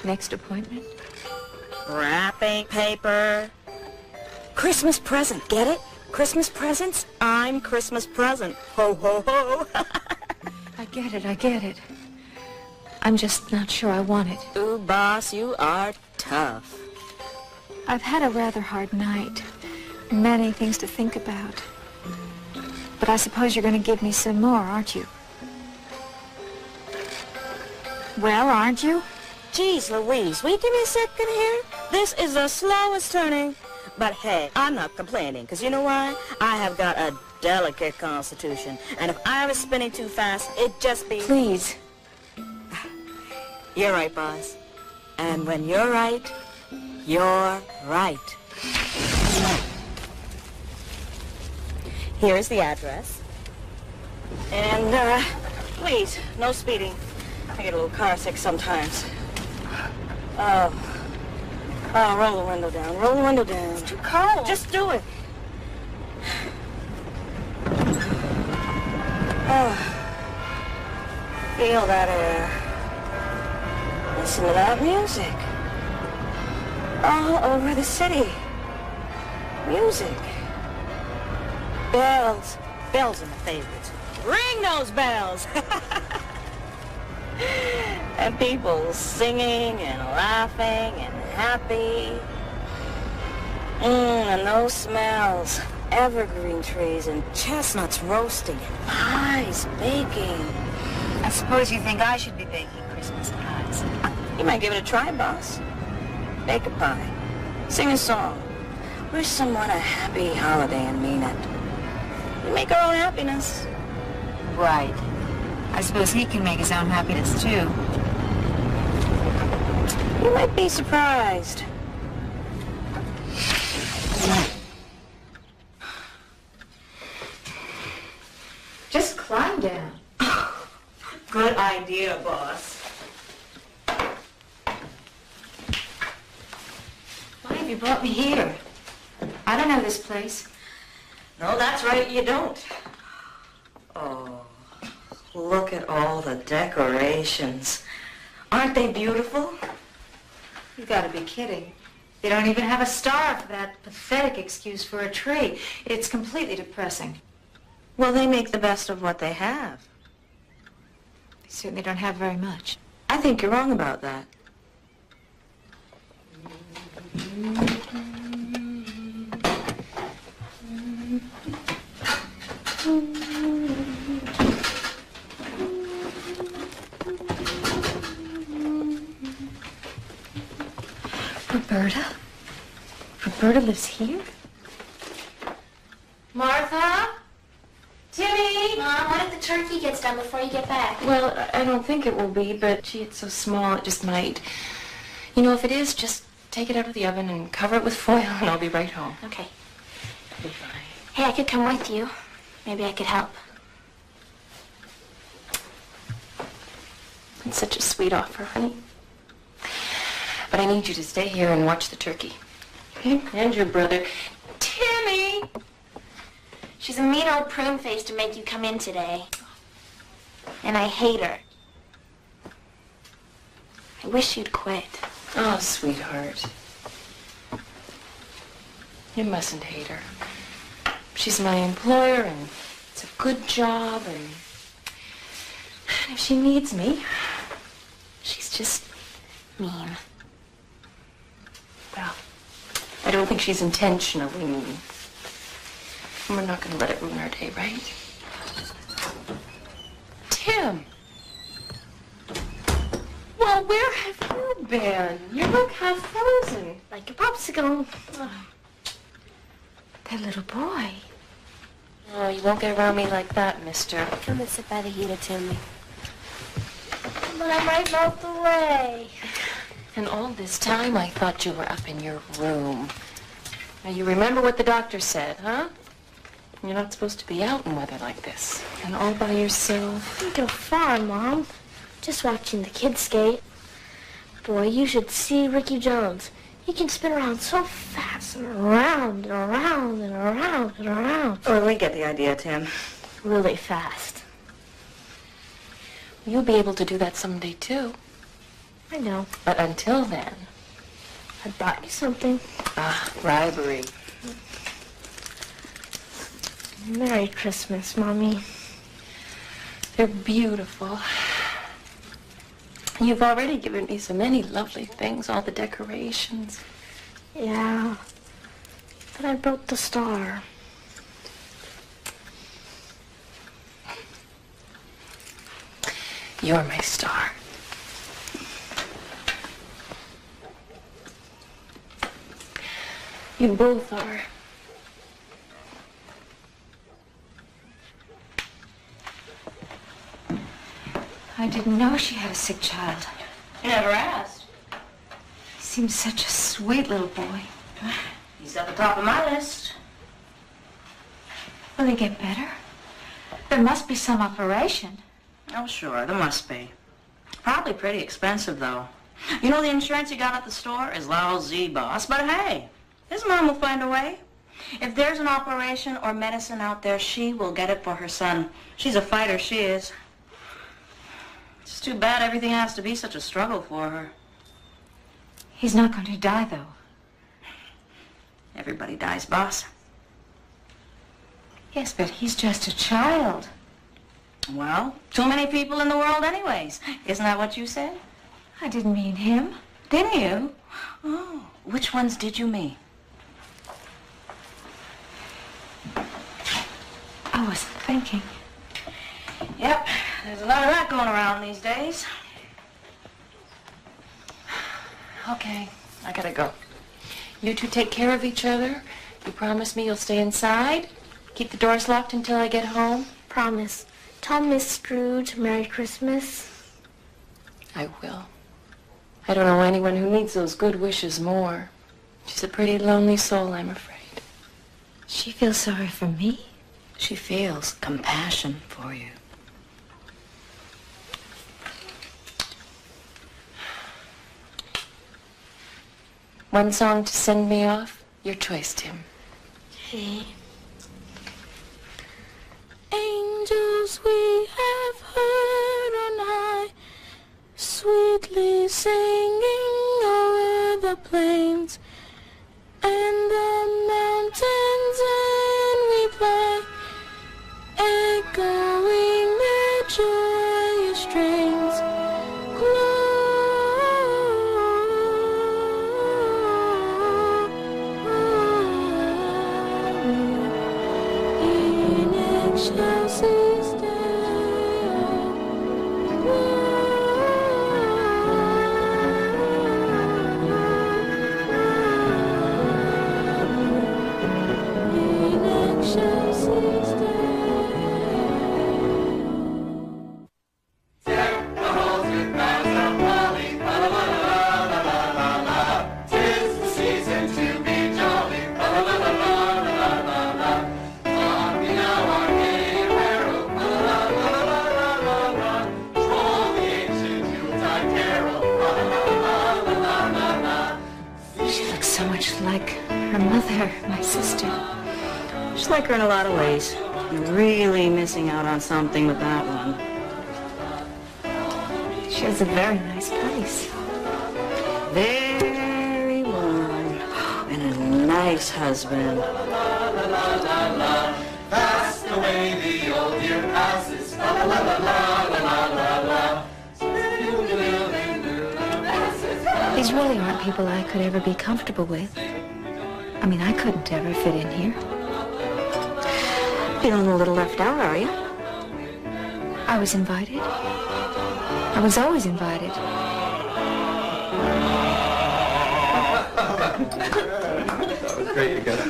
S2: next appointment?
S20: Wrapping paper. Christmas present, get it? Christmas presents? I'm Christmas present. Ho, ho, ho.
S2: I get it. I'm just not sure I want it.
S20: Ooh, boss, you are tough.
S2: I've had a rather hard night. Many things to think about. But I suppose you're going to give me some more, aren't you? Well, aren't you?
S20: Jeez Louise, will you give me a second here? This is the slowest turning. But hey, I'm not complaining, because you know why? I have got a delicate constitution. And if I was spinning too fast, it'd just be...
S2: Please.
S20: You're right, boss. And when you're right, you're right. Here's the address. And, please, no speeding. I get a little car sick sometimes. Oh, roll the window down. Roll the window down.
S3: It's too cold.
S20: Just do it. Oh, feel that air. Listen to that music. All over the city. Music. Bells. Bells are my favorites. Ring those bells! And people singing and laughing and happy. And those smells. Evergreen trees and chestnuts roasting and pies baking.
S3: I suppose you think I should be baking Christmas pies.
S20: You might give it a try, boss. Bake a pie. Sing a song. Wish someone a happy holiday and mean it. We make our own happiness.
S3: Right. I suppose he can make his own happiness, too.
S20: You might be surprised.
S3: Just climb down.
S20: Good idea, boss.
S3: Why have you brought me here? I don't know this place.
S20: No, that's right, you don't. Oh, look at all the decorations. Aren't they beautiful?
S3: You gotta be kidding.
S2: They don't even have a star for that pathetic excuse for a tree. It's completely depressing.
S20: Well, they make the best of what they have.
S2: They certainly don't have very much.
S20: I think you're wrong about that.
S2: Roberta? Roberta lives here?
S4: Martha?
S15: Timmy! Mom, what if the turkey gets done before you get back?
S8: Well, I don't think it will be, but gee, it's so small, it just might. You know, if it is, just take it out of the oven and cover it with foil, and I'll be right home.
S15: Okay.
S8: It'll be fine.
S15: Hey, I could come with you. Maybe I could help.
S8: It's such a sweet offer, honey. But I need you to stay here and watch the turkey. Okay? And your brother.
S15: Timmy! She's a mean old prune face to make you come in today. And I hate her. I wish you'd quit.
S8: Oh, sweetheart. You mustn't hate her. She's my employer, and it's a good job, and if she needs me, she's just
S15: mean.
S8: Well, I don't think she's intentionally mean. And we're not going to let it ruin our day, right? Tim! Well, where have you been? You look half frozen.
S15: Like a popsicle.
S8: Oh.
S15: That little boy.
S8: Oh, you won't get around me like that, mister.
S15: Come and sit by the heater, Timmy. But I might melt away.
S8: And all this time, I thought you were up in your room. Now, you remember what the doctor said, huh? You're not supposed to be out in weather like this. And all by yourself.
S15: Don't go far, Mom. Just watching the kids skate. Boy, you should see Ricky Jones. He can spin around so fast and around and around and around and around.
S20: Oh, we get the idea, Tim.
S15: Really fast.
S8: You'll be able to do that someday, too.
S15: I know.
S8: But until then...
S15: I brought you something.
S8: Ah, bribery.
S15: Merry Christmas, Mommy.
S8: They're beautiful. You've already given me so many lovely things, all the decorations.
S15: Yeah. But I broke the star.
S8: You're my star. You both are.
S2: I didn't know she had a sick child.
S20: You never asked.
S2: He seems such a sweet little boy.
S20: He's at the top of my list.
S2: Will he get better? There must be some operation.
S20: Oh, sure, there must be. Probably pretty expensive, though. You know, the insurance you got at the store is lousy, boss, but hey, his mom will find a way. If there's an operation or medicine out there, she will get it for her son. She's a fighter, she is. It's too bad everything has to be such a struggle for her.
S2: He's not going to die, though.
S20: Everybody dies, boss.
S2: Yes, but he's just a child.
S20: Well, too many people in the world anyways. Isn't that what you said?
S2: I didn't mean him.
S20: Didn't you? Oh, which ones did you mean?
S2: I wasn't thinking.
S20: Yep, there's a lot of that going around these days.
S8: Okay, I gotta go. You two take care of each other. You promise me you'll stay inside? Keep the doors locked until I get home?
S15: Promise. Tell Miss Scrooge Merry Christmas.
S8: I will. I don't know anyone who needs those good wishes more. She's a pretty lonely soul, I'm afraid.
S2: She feels sorry for me.
S20: She feels compassion for you.
S8: One song to send me off? Your choice, Tim.
S15: Hey.
S21: Angels we have heard on high, sweetly singing over the plains,
S2: like her mother, my sister.
S20: She's like her in a lot of ways. You're really missing out on something with that one.
S2: She has a very nice place.
S20: Very warm. And a nice husband.
S1: That's the way the old year passes. La la la la la la la la.
S2: These really aren't people I could ever be comfortable with. I mean, I couldn't ever fit in here.
S20: Feeling a little left out, are you?
S2: I was invited. I was always invited.
S10: That was great. You got it.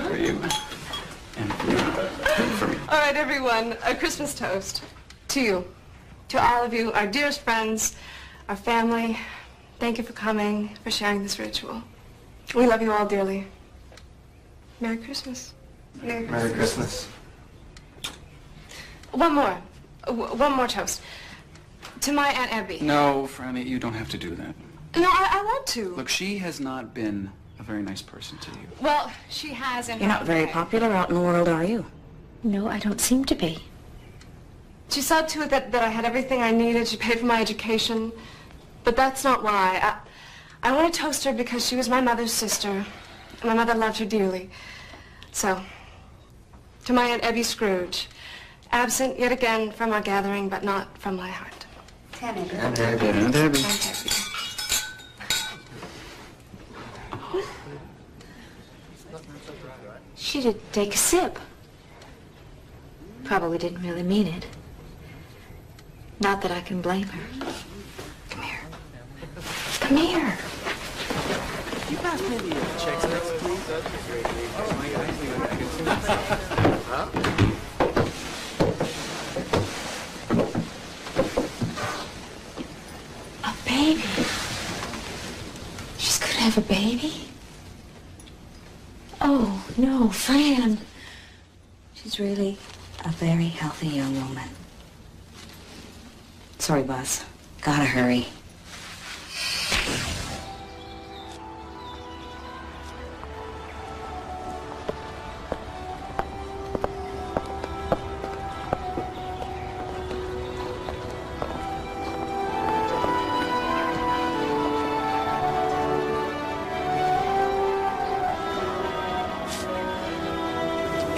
S10: For you. And for me.
S14: All right, everyone, a Christmas toast. To you. To all of you, our dearest friends, our family. Thank you for coming, for sharing this ritual. We love you all dearly. Merry Christmas. Merry Christmas.
S12: Merry Christmas.
S14: One more. One more toast. To my Aunt Ebbie.
S22: No, Franny, you don't have to do that.
S14: No, I want to.
S22: Look, she has not been a very nice person to you.
S14: Well, she has in
S20: You're not very popular out in the world, are you?
S2: No, I don't seem to be.
S14: She saw to it that I had everything I needed. She paid for my education. But that's not why. I want to toast her because she was my mother's sister. My mother loved her dearly. So, to my Aunt Ebbie Scrooge, absent yet again from our gathering, but not from my heart.
S12: Aunt Ebbie. Aunt Ebbie.
S2: She did take a sip. Probably didn't really mean it. Not that I can blame her. Come here. Come here.
S1: You pass me the checks next, please? That'd be great. Huh?
S2: A baby. She's gonna have a baby? Oh, no, Fran.
S20: She's really a very healthy young woman. Sorry, boss. Gotta hurry.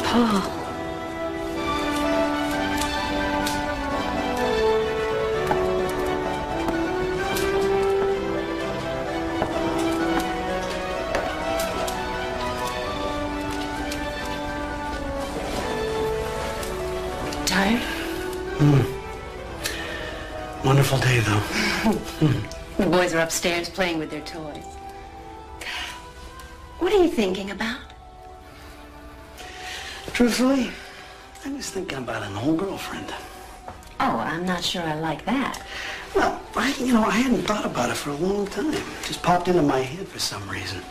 S2: Paul. Tired?
S5: Wonderful day, though.
S17: The boys are upstairs playing with their toys. What are you thinking about?
S5: Truthfully, I was thinking about an old girlfriend.
S17: Oh, I'm not sure I like that.
S5: Well, I hadn't thought about it for a long time. It just popped into my head for some reason.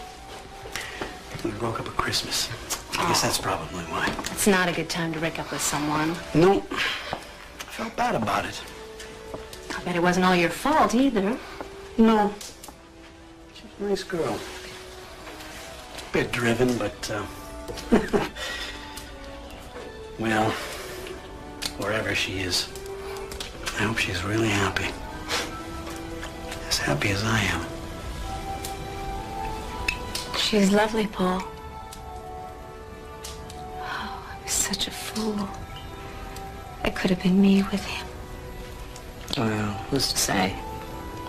S5: We broke up at Christmas. I guess that's probably why.
S17: It's not a good time to break up with someone.
S5: No, I felt bad about it.
S17: I bet it wasn't all your fault either.
S5: No. She's a nice girl. A bit driven, but, well, wherever she is, I hope she's really happy. As happy as I am.
S2: She's lovely, Paul. Oh, I was such a fool. It could have been me with him.
S20: Well, who's to say?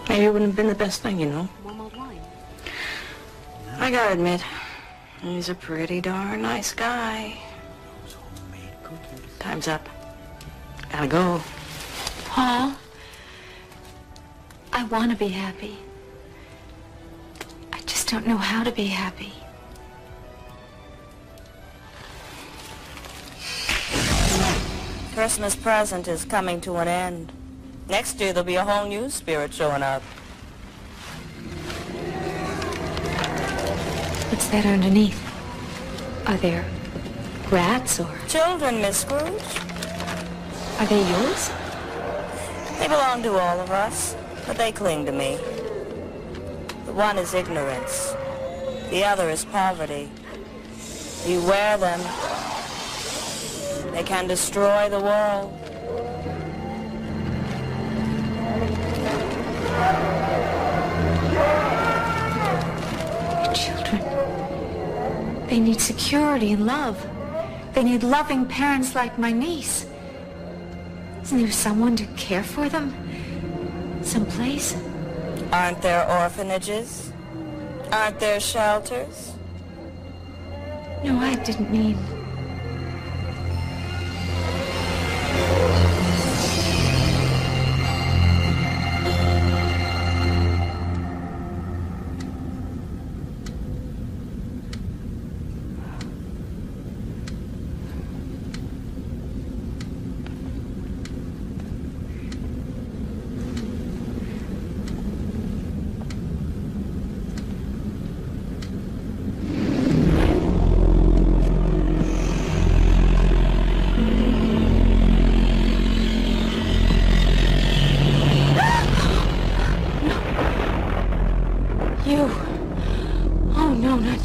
S20: Maybe it wouldn't have been the best thing, you know. I gotta admit, he's a pretty darn nice guy. Time's up. Gotta go.
S2: Paul, I want to be happy. I just don't know how to be happy.
S20: Christmas present is coming to an end. Next year, there'll be a whole new spirit showing up.
S2: What's that underneath? Are there rats or...
S20: Children, Miss Scrooge.
S2: Are they yours?
S20: They belong to all of us, but they cling to me. The one is ignorance. The other is poverty. You wear them, they can destroy the world.
S2: Children, they need security and love. They need loving parents like my niece. Isn't there someone to care for them? Someplace?
S20: Aren't there orphanages? Aren't there shelters?
S2: No, I didn't mean...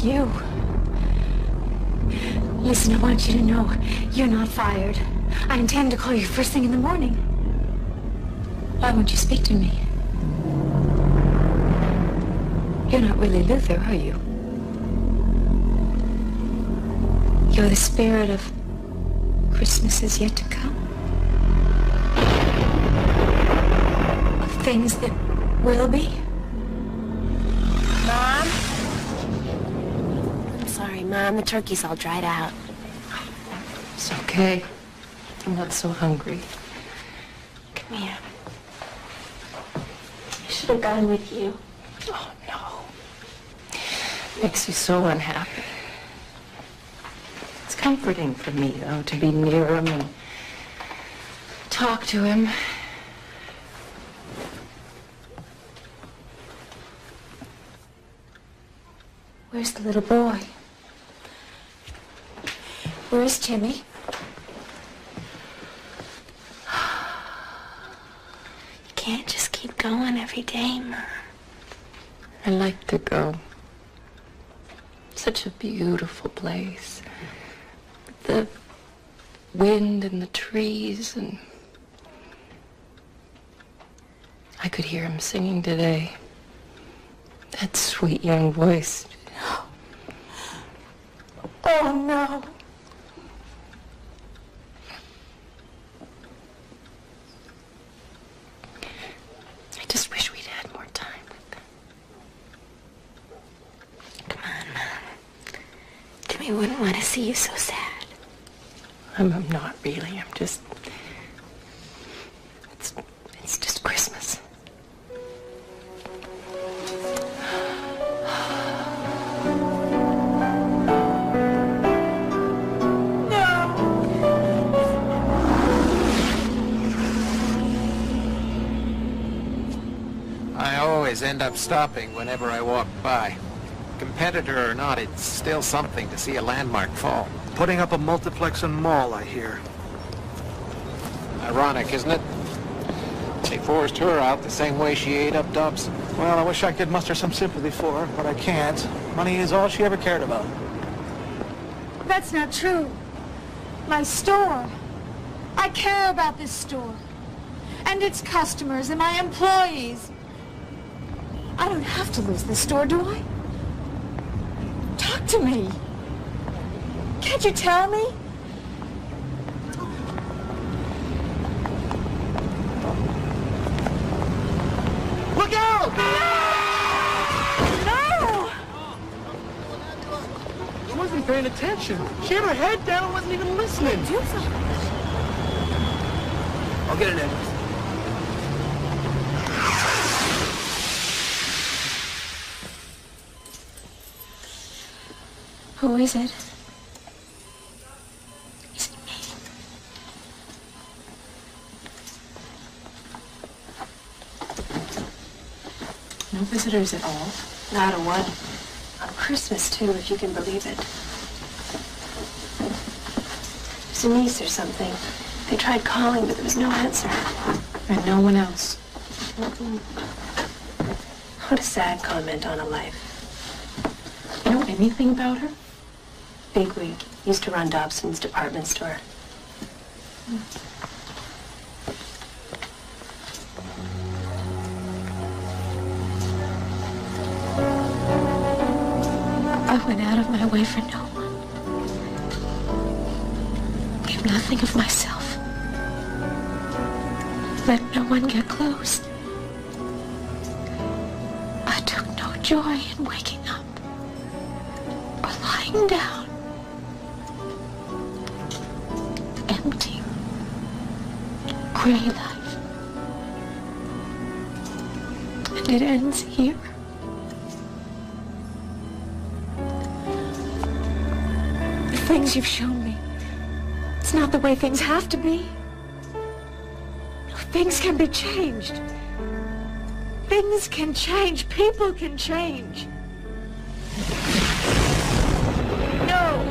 S2: You. Listen, I want you to know you're not fired. I intend to call you first thing in the morning. Why won't you speak to me? You're not really Luther, are you? You're the spirit of Christmas is yet to come. Of things that will be.
S4: Mom? Sorry, Mom, the turkey's all dried out.
S7: It's okay. I'm not so hungry.
S4: Come here. I should have gone with you.
S7: Oh, no. Makes you so unhappy. It's comforting for me, though, to be near him and talk to him.
S2: Where's the little boy? Where's Timmy?
S4: You can't just keep going every day, Mom.
S7: I like to go. Such a beautiful place. The wind and the trees, and I could hear him singing today. That sweet young voice.
S2: Oh, no.
S7: I just wish we'd had more time with them.
S4: Come on, Mom. Timmy wouldn't want to see you so sad.
S7: I'm not really. I'm just... It's just Christmas.
S11: I always end up stopping whenever I walk by. Competitor or not, it's still something to see a landmark fall.
S12: Putting up a multiplex and mall, I hear.
S11: Ironic, isn't it? They forced her out the same way she ate up Dobson.
S12: Well, I wish I could muster some sympathy for her, but I can't. Money is all she ever cared about.
S2: That's not true. My store. I care about this store. And its customers and my employees. I don't have to lose this store, do I? Talk to me. Can't you tell me?
S12: Look out!
S2: No!
S12: She wasn't paying attention. She had her head down and wasn't even listening.
S2: Do something.
S12: I'll get an ambulance.
S2: Who is it?
S4: Is it me?
S7: No visitors at all?
S14: Not a one. On Christmas, too, if you can believe it. It was a niece or something. They tried calling, but there was no answer.
S7: And no one else?
S14: What a sad comment on a life.
S17: know anything about her?
S13: Bigwig. Used to run Dobson's department store.
S2: I went out of my way for no one. Gave nothing of myself. Let no one get close. I took no joy in waking up or lying down. Empty, gray life. And it ends here. The things you've shown me, it's not the way things have to be. Things can be changed. Things can change. People can change. No,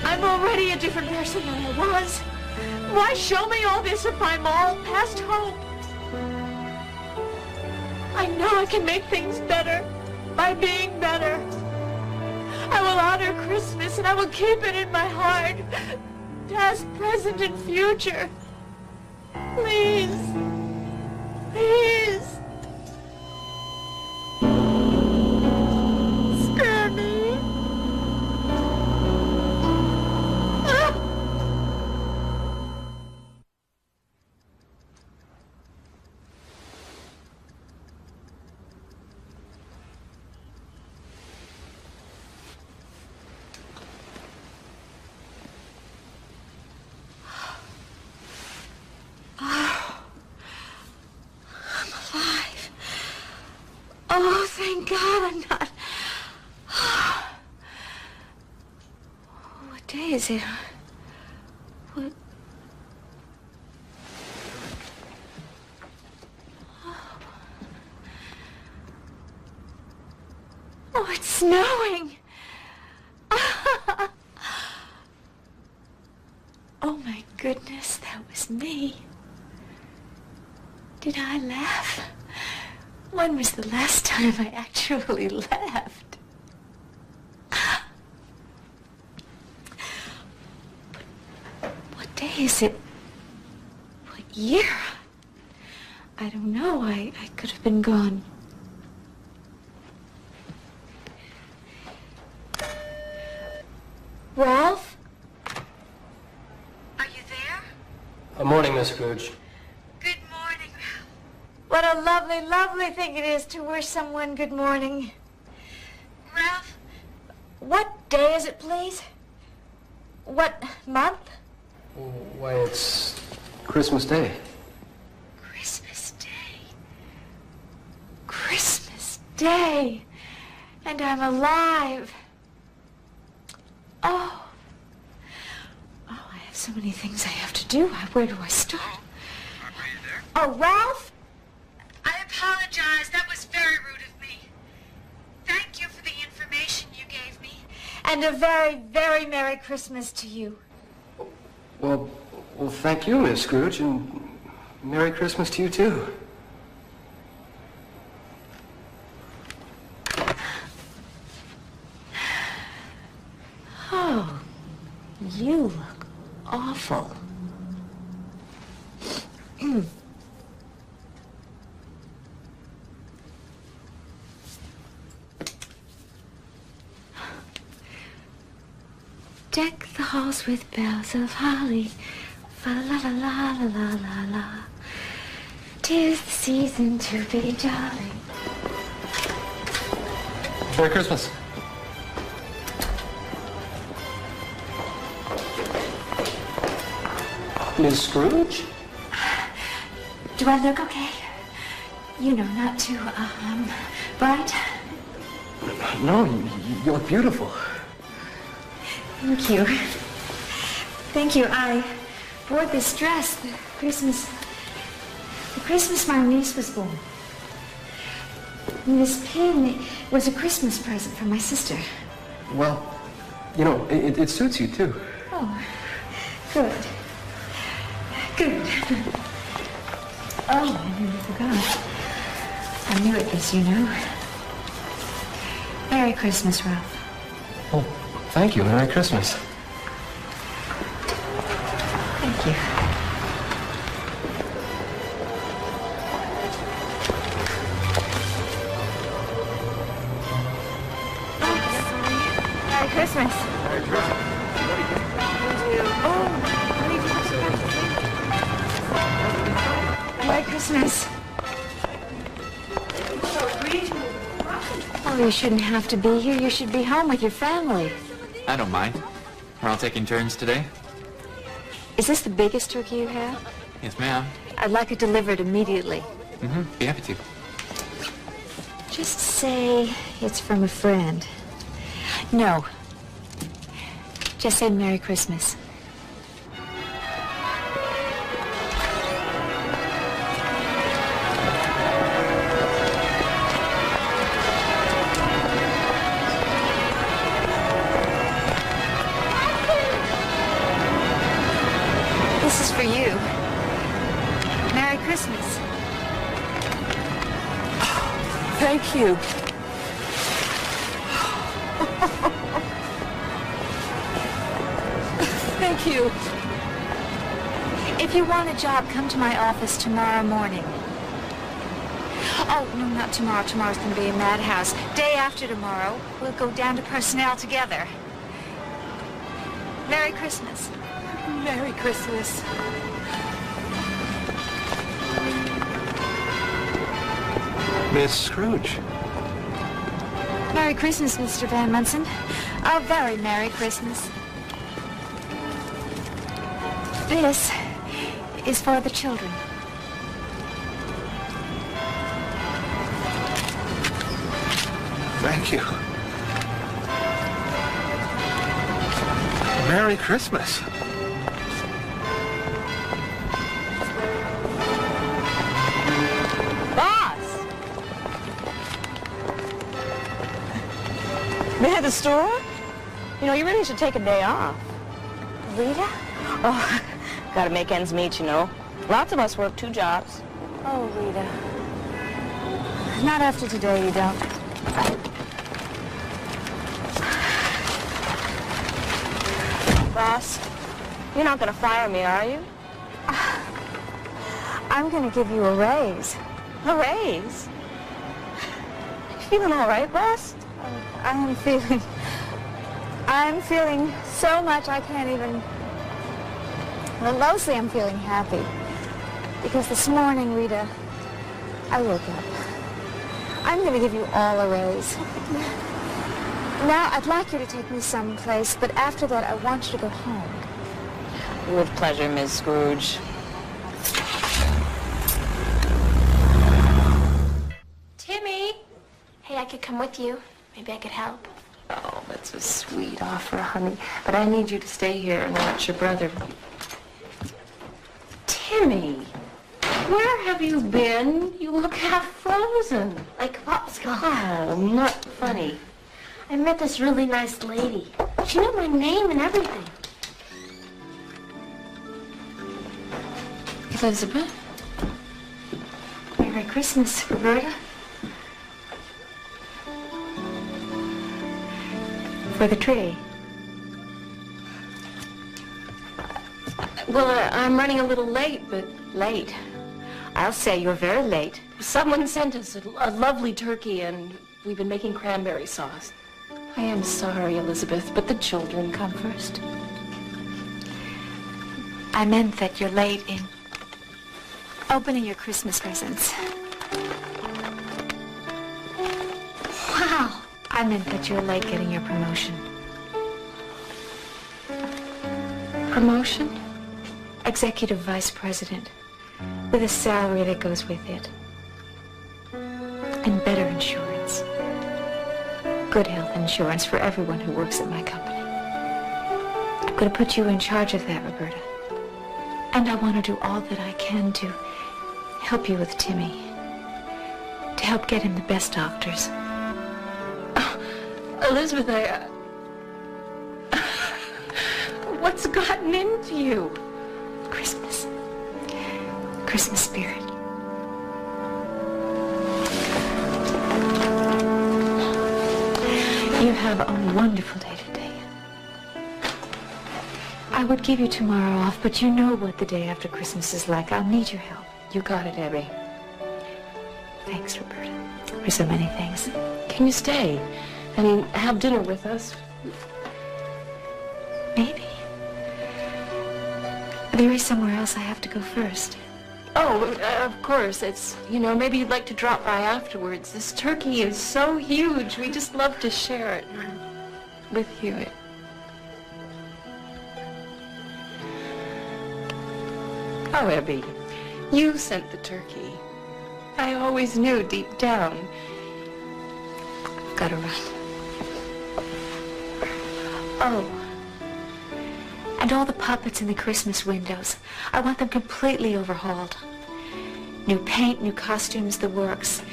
S2: I'm already a different person than I was. Why show me all this if I'm all past hope? I know I can make things better by being better. I will honor Christmas and I will keep it in my heart. Past, present, and future. Please. Please. Spare me. Oh, thank God I'm not. What day is it? What? Oh, it's snowing. Oh, my goodness, that was me. Did I laugh? When was the last time I actually laughed? But what day is it? What year? I don't know. I could have been gone. Ralph? Are you there?
S16: Good morning, Miss Scrooge.
S2: What a lovely, lovely thing it is to wish someone good morning. Ralph, what day is it, please? What month?
S16: Why, it's Christmas Day.
S2: Christmas Day. Christmas Day. And I'm alive. Oh. Oh, I have so many things I have to do. Where do I start?
S23: Are you there?
S2: Oh, Ralph?
S23: I apologize. That was very rude of me. Thank you for the information you gave me.
S2: And a very, very Merry Christmas to you.
S16: Well, thank you, Miss Scrooge, and Merry Christmas to you, too.
S2: Oh, you look awful. Deck the halls with bells of holly, fa la la la la la la la. 'Tis the season to be jolly.
S16: Merry Christmas. Miss Scrooge?
S2: Do I look okay? You know, not too, bright?
S16: No, you look beautiful.
S2: Thank you. Thank you. I wore this dress the Christmas my niece was born. And this pin was a Christmas present from my sister.
S16: Well, you know, it suits you, too.
S2: Oh, good. Good. Oh, I nearly forgot. I knew it was, you know. Merry Christmas, Ralph.
S16: Well, thank you. Merry Christmas.
S3: Thank you. Merry Christmas.
S1: Merry Christmas.
S3: Merry Christmas. Oh, you shouldn't have to be here. You should be home with your family.
S6: I don't mind. We're all taking turns today.
S3: Is this the biggest turkey you have?
S6: Yes, ma'am.
S3: I'd like it delivered immediately.
S6: Mm-hmm. Be happy to.
S3: Just say it's from a friend. No. Just say Merry Christmas. This is for you. Merry Christmas.
S8: Thank you. Thank you.
S3: If you want a job, come to my office tomorrow morning. Oh, no, not tomorrow. Tomorrow's going to be a madhouse. Day after tomorrow, we'll go down to personnel together. Merry Christmas.
S8: Merry Christmas.
S18: Miss Scrooge.
S3: Merry Christmas, Mr. Van Munson. A very Merry Christmas. This is for the children.
S18: Thank you. Merry Christmas.
S20: Boss! Me at the store? You know, you really should take a day off. Rita? Oh, gotta make ends meet, you know. Lots of us work 2 jobs.
S3: Oh, Rita. Not after today, you don't.
S20: Boss, you're not gonna fire me, are you?
S3: I'm going to give you a raise.
S20: A raise? Feeling all right, boss?
S3: I'm feeling so much I can't even... Well, mostly I'm feeling happy. Because this morning, Rita, I woke up. I'm going to give you all a raise. Now, I'd like you to take me someplace, but after that, I want you to go home.
S20: With pleasure, Miss Scrooge.
S13: Timmy! Hey, I could come with you. Maybe I could help.
S7: Oh, that's a sweet offer, honey. But I need you to stay here and watch your brother. Timmy, where have you been? You look half frozen.
S13: Like a popsicle.
S7: Oh, not funny.
S13: I met this really nice lady. She knew my name and everything.
S3: Elizabeth? Merry Christmas, Roberta. For the tree.
S7: Well, I'm running a little late, but
S3: Late? I'll say you're very late.
S7: someone sent us a lovely turkey, and we've been making cranberry sauce. I am sorry, Elizabeth, but the children come first.
S3: I meant that you're late in opening your Christmas presents.
S13: Wow.
S3: I meant that you're late getting your promotion.
S7: Promotion?
S3: Executive Vice President, with a salary that goes with it. And better insurance. Good health insurance for everyone who works at my company. I'm going to put you in charge of that, Roberta. And I want to do all that I can to help you with Timmy. To help get him the best doctors.
S7: Elizabeth, what's gotten into you?
S3: Christmas. Christmas spirit. You have a wonderful day today.
S2: I would give you tomorrow off, but you know what the day after Christmas is like. I'll need your help.
S7: You got it, Ebbie.
S2: Thanks, Roberta, for so many things.
S7: Can you stay? I mean, have dinner with us?
S2: Maybe. There is somewhere else I have to go first.
S7: Oh, of course. It's, you know, maybe you'd like to drop by afterwards. This turkey is so huge. We just love to share it with you. Oh, Ebbie, you sent the turkey. I always knew deep down.
S2: I've got to run. Oh. And all the puppets in the Christmas windows. I want them completely overhauled. New paint, new costumes, the works.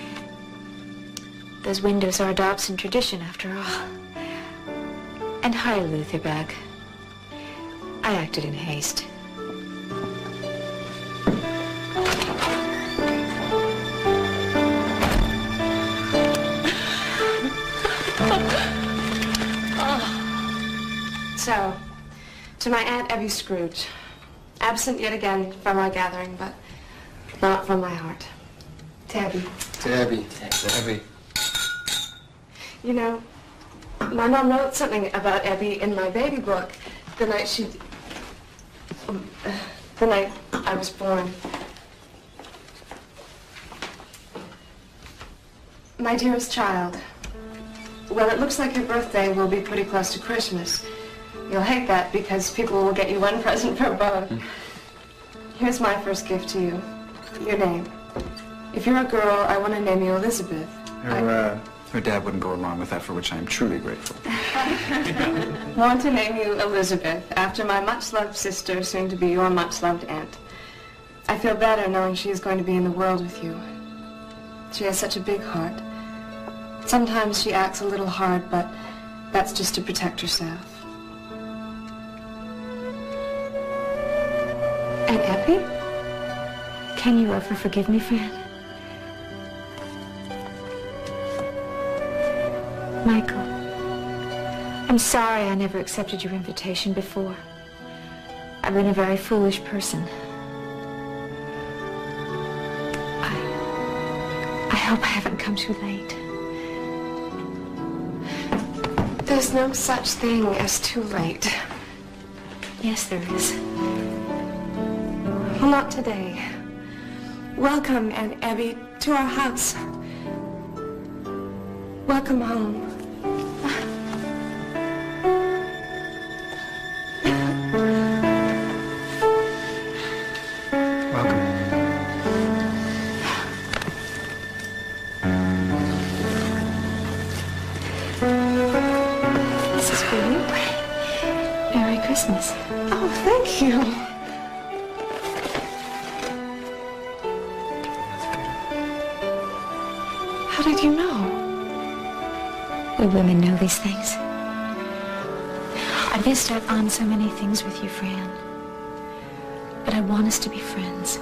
S2: Those windows are a Dobson tradition, after all. And hi, Lutherbag. I acted in haste.
S8: So, to my Aunt Ebbie Scrooge, absent yet again from our gathering, but not from my heart. To Ebbie.
S16: To Ebbie. To Ebbie.
S8: You know, my mom wrote something about Ebbie in my baby book the night the night I was born. My dearest child, well, it looks like your birthday will be pretty close to Christmas. You'll hate that because people will get you one present for both. Here's my first gift to you. Your name. If you're a girl, I want to name you Elizabeth.
S22: Her dad wouldn't go along with that, for which I am truly grateful.
S8: I want to name you Elizabeth, after my much-loved sister, soon to be your much-loved aunt. I feel better knowing she is going to be in the world with you. She has such a big heart. Sometimes she acts a little hard, but that's just to protect herself.
S2: And Ebbie? Can you ever forgive me, Fran? Michael, I'm sorry I never accepted your invitation before. I've been a very foolish person. I hope I haven't come too late.
S8: There's no such thing as too late.
S2: Yes, there is.
S8: Well, not today. Welcome, Aunt Ebbie, to our house. Welcome home.
S2: This is for you. Merry Christmas.
S8: Oh, thank you. How did you know?
S2: We women know these things. I missed out on so many things with you, Fran. But I want us to be friends.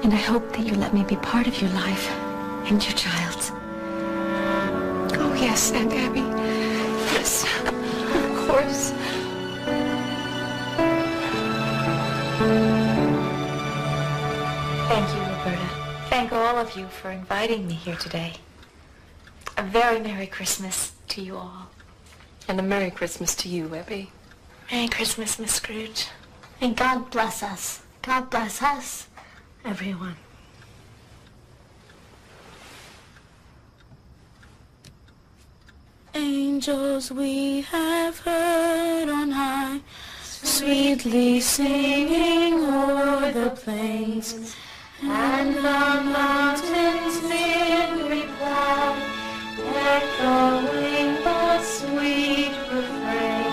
S2: And I hope that you let me be part of your life and your child's.
S8: Oh, yes, Aunt Abby. Yes, of course.
S2: Thank you, Roberta. Thank all of you for inviting me here today. A very Merry Christmas to you all.
S7: And a Merry Christmas to you, Ebbie.
S2: Merry Christmas, Miss Scrooge. And God bless us. God bless us, everyone.
S21: Angels we have heard on high, sweetly singing o'er the plains, and the mountains did reply, echoing the sweet refrain.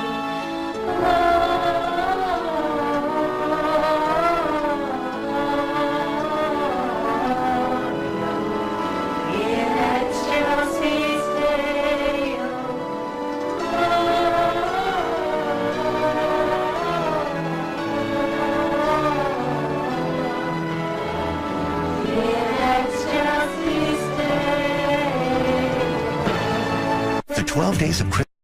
S9: The 12 days of Christmas.